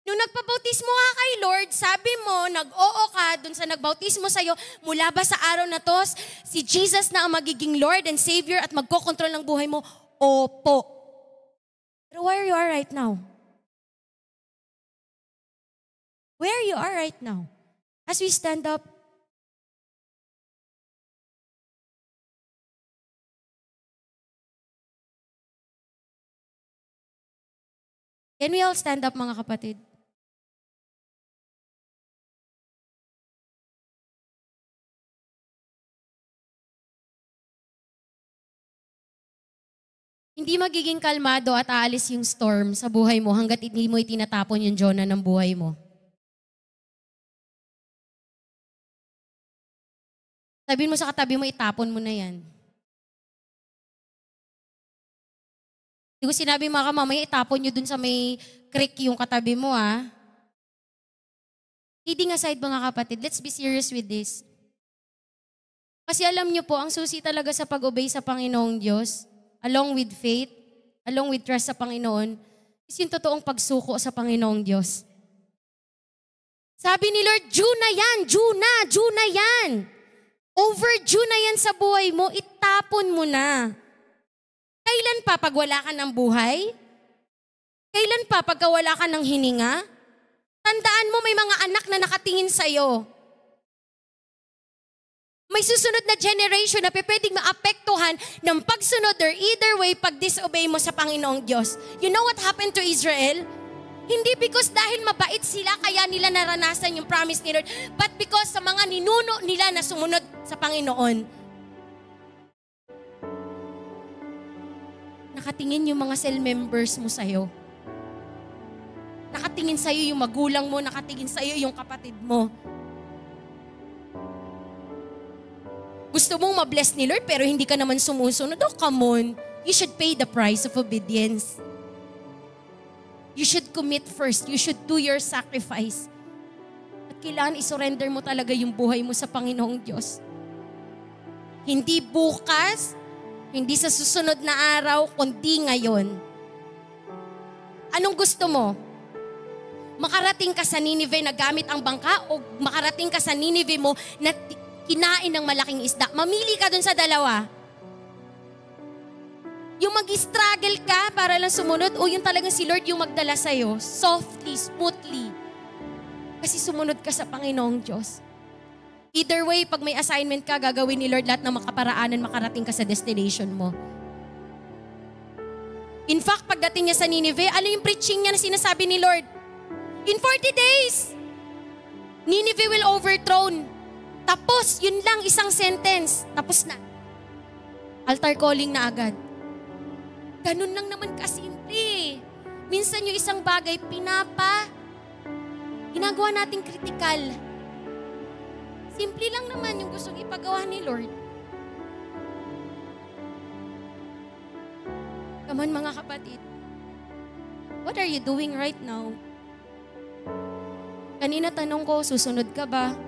Nung nagpabautismo ka kay Lord, sabi mo, nag-oo ka dun sa nagbautismo sa'yo, mula ba sa araw na to, si Jesus na ang magiging Lord and Savior at magkokontrol ng buhay mo? Opo. Pero where you are right now? Where you are right now? As we stand up, can we all stand up mga kapatid? Hindi magiging kalmado at aalis yung storm sa buhay mo hanggat hindi mo itinatapon yung Jonah ng buhay mo. Sabihin mo sa katabi mo, itapon mo na yan. Hindi ko sinabi mga kamamaya, itapon nyo dun sa may creek yung katabi mo Kidding aside mga kapatid, let's be serious with this. Kasi alam nyo po, ang susi talaga sa pag-obey sa Panginoong Diyos, along with faith, along with trust sa Panginoon, is yung totoong pagsuko sa Panginoong Diyos. Sabi ni Lord, Jonah yan. Overdue na yan sa buhay mo, itapon mo na. Kailan pa pag wala ka ng buhay? Kailan pa pagka wala ka ng hininga? Tandaan mo may mga anak na nakatingin sa'yo. May susunod na generation na pwedeng maapektuhan ng pagsunod or either way pag-disobey mo sa Panginoong Diyos. You know what happened to Israel? Hindi because dahil mabait sila kaya nila naranasan yung promise ni Lord, but because sa mga ninuno nila na sumunod sa Panginoon. Nakatingin yung mga cell members mo sa'yo. Nakatingin sa'yo yung magulang mo, nakatingin sa'yo yung kapatid mo. Gusto mong ma-bless ni Lord pero hindi ka naman sumusunod. Oh, come on. You should pay the price of obedience. You should commit first. You should do your sacrifice. At kailangan isurrender mo talaga yung buhay mo sa Panginoong Diyos. Hindi bukas, hindi sa susunod na araw, kundi ngayon. Anong gusto mo? Makarating ka sa Nineveh na gamit ang bangka o makarating ka sa Nineveh mo na kinain ng malaking isda? Mamili ka dun sa dalawa. Yung mag-struggle ka para lang sumunod o yung talagang si Lord yung magdala sa'yo, softly, smoothly. Kasi sumunod ka sa Panginoong Diyos. Either way, pag may assignment ka, gagawin ni Lord lahat ng makaparaanan, makarating ka sa destination mo. In fact, pagdating niya sa Nineveh, ano yung preaching niya na sinasabi ni Lord? In 40 days, Nineveh will overthrown. Tapos, yun lang, isang sentence. Tapos na. Altar calling na agad. Ganun lang naman kasimple. Minsan yung isang bagay, ginagawa nating kritikal. Simple lang naman yung gustong ipagawa ni Lord. Come on mga kapatid. What are you doing right now? Kanina tanong ko, susunod ka ba?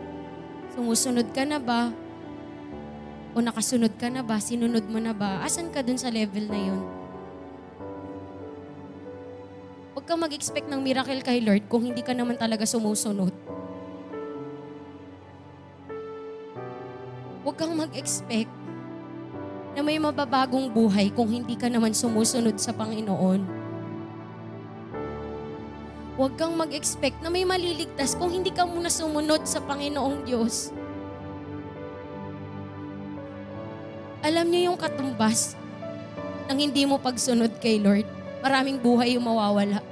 Sumusunod ka na ba? O nakasunod ka na ba? Sinunod mo na ba? Asan ka dun sa level na yun? Huwag kang mag-expect ng miracle kay Lord kung hindi ka naman talaga sumusunod. Huwag kang mag-expect na na may mababagong buhay kung hindi ka naman sumusunod sa Panginoon. Huwag kang mag-expect na may maliligtas kung hindi ka muna sumunod sa Panginoong Diyos. Alam niyo yung katumbas ng hindi mo pagsunod kay Lord. Maraming buhay yung mawawala.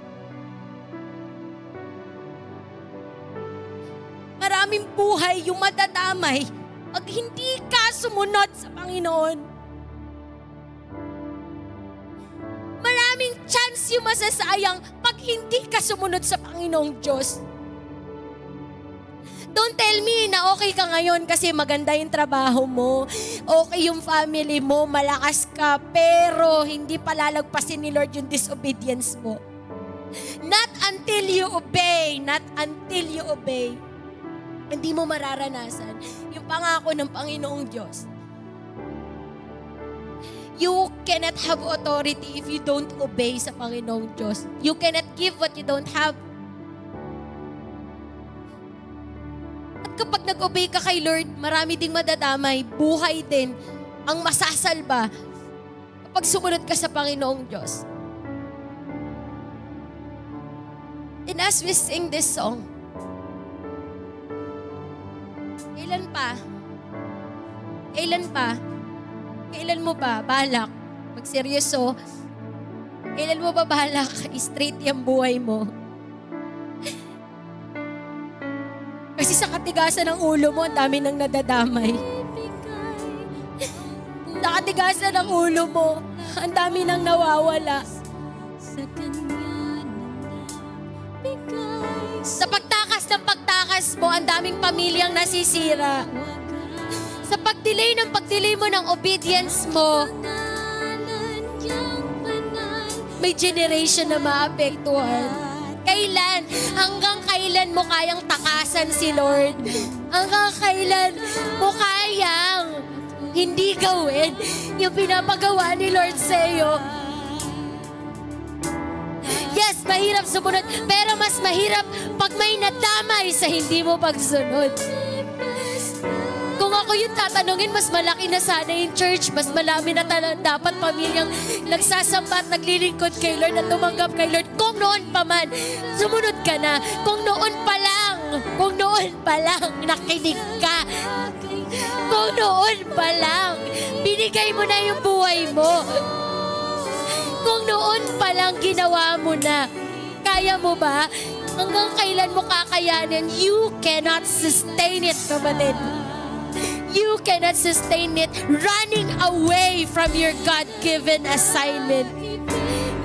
Maraming buhay yung madadamay pag hindi ka sumunod sa Panginoon. Maraming chance yung masasayang pag hindi ka sumunod sa Panginoong Diyos. Don't tell me na okay ka ngayon kasi maganda yung trabaho mo, okay yung family mo, malakas ka, pero hindi palalagpasin ni Lord yung disobedience mo. Not until you obey, not until you obey. Hindi mo mararanasan yung pangako ng Panginoong Diyos. You cannot have authority if you don't obey sa Panginoong Diyos. You cannot give what you don't have. At kapag nag-obey ka kay Lord, marami ding madadamay, buhay din ang masasalba kapag sumunod ka sa Panginoong Diyos. And as we sing this song, kailan pa? Kailan mo ba balak magseryoso? Kailan mo ba balak straight yung buhay mo? Kasi sa katigasan ng ulo mo, ang dami nang nadadamay. Sa katigasan ng ulo mo, ang dami nang nawawala. Sa pagtakas mo, ang daming pamilyang nasisira. Sa pagdelay mo ng obedience mo, may generation na maapektuhan. Kailan? Hanggang kailan mo kayang takasan si Lord? Hanggang kailan mo kayang hindi gawin yung pinapagawa ni Lord sa iyo? Yes, mahirap sumunod, pero mas mahirap pag may nadamay sa hindi mo pagsunod. Kung ako yung tatanungin, mas malaki na sana yung church, mas malami na dapat pamilyang nagsasamba at naglilingkod kay Lord at tumanggap kay Lord. Kung noon pa man, sumunod ka na. Kung noon pa lang, nakinig ka. Kung noon pa lang, binigay mo na yung buhay mo. Kung noon pa lang ginawa mo na, kaya mo ba? Hanggang kailan mo kakayanin? You cannot sustain it, kapatid. You cannot sustain it running away from your God-given assignment.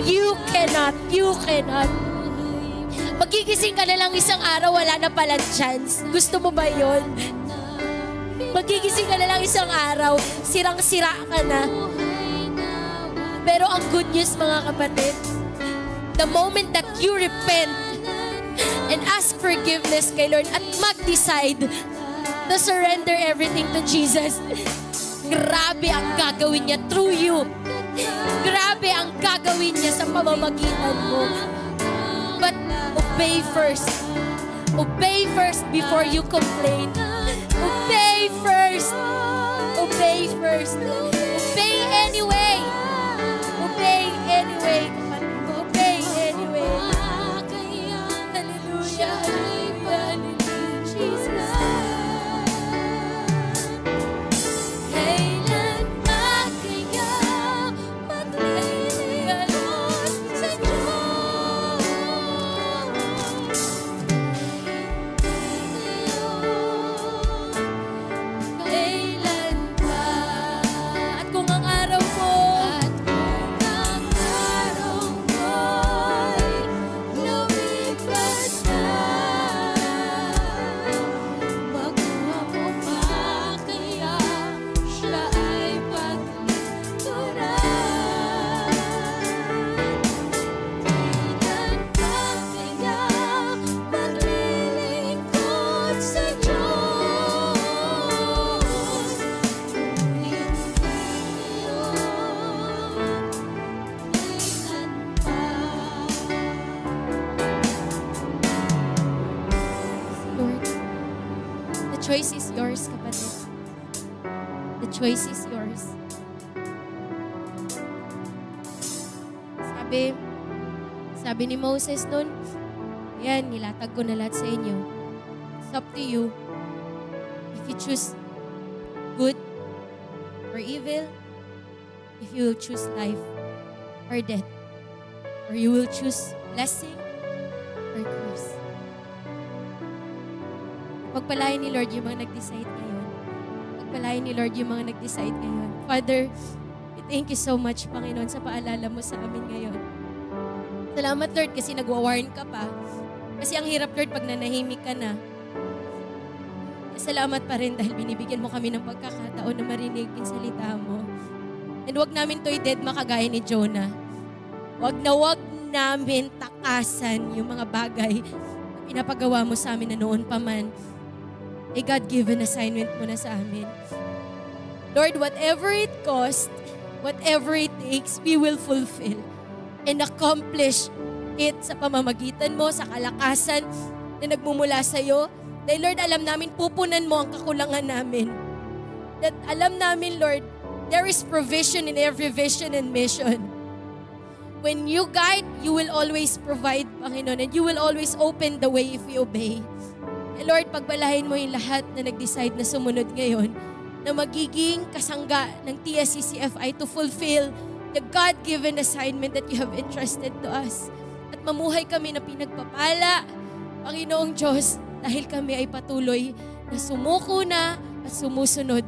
You cannot. Magigising ka na lang isang araw, wala na palang chance. Gusto mo ba yun? Magigising ka na lang isang araw, sirang-sira ka na. Pero ang good news, mga kapatid, the moment that you repent and ask forgiveness kay Lord at mag-decide to surrender everything to Jesus, grabe ang gagawin niya through you. Grabe ang gagawin niya sa pamamagitan mo. But obey first. Obey first before you complain. Obey first. Obey first. Obey anyway. Obey anyway. Obey anyway. Hallelujah. Hallelujah. Jesus. Kailan ba kaya maglilingkod sa Diyos? Kailan ba? At kung ang araw mo choice is yours, kapatid. The choice is yours. sabi ni Moses nun, ayan, nilatag ko na lahat sa inyo. It's up to you. If you choose good or evil, if you will choose life or death, or you will choose blessing or curse. Pagpalain ni Lord yung mga nag-decide ngayon. Pagpalain ni Lord yung mga nag-decide ngayon. Father, we thank you so much, Panginoon, sa paalala mo sa amin ngayon. Salamat, Lord, kasi nagwa-warn ka pa. Kasi ang hirap, Lord, pag nanahimik ka na. Salamat pa rin dahil binibigyan mo kami ng pagkakataon na marinig yung salita mo. And wag namin to i-dead makagaya ni Jonah. Wag namin takasan yung mga bagay na pinapagawa mo sa amin na noon pa man. A God-given assignment mo na sa amin. Lord, whatever it costs, whatever it takes, we will fulfill and accomplish it sa pamamagitan mo, sa kalakasan na nagmumula sa iyo. Dahil Lord, alam namin, pupunan mo ang kakulangan namin. That alam namin, Lord, there is provision in every vision and mission. When you guide, you will always provide, Panginoon, and you will always open the way if we obey. And Lord, pagbalahin mo yung lahat na nag-decide na sumunod ngayon, na magiging kasangga ng TSCCFI to fulfill the God-given assignment that you have entrusted to us. At mamuhay kami na pinagpapala, Panginoong Diyos, dahil kami ay patuloy na sumuko na at sumusunod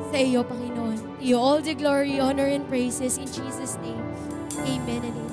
sa iyo, Panginoon. To you all the glory, honor, and praises in Jesus' name. Amen and amen.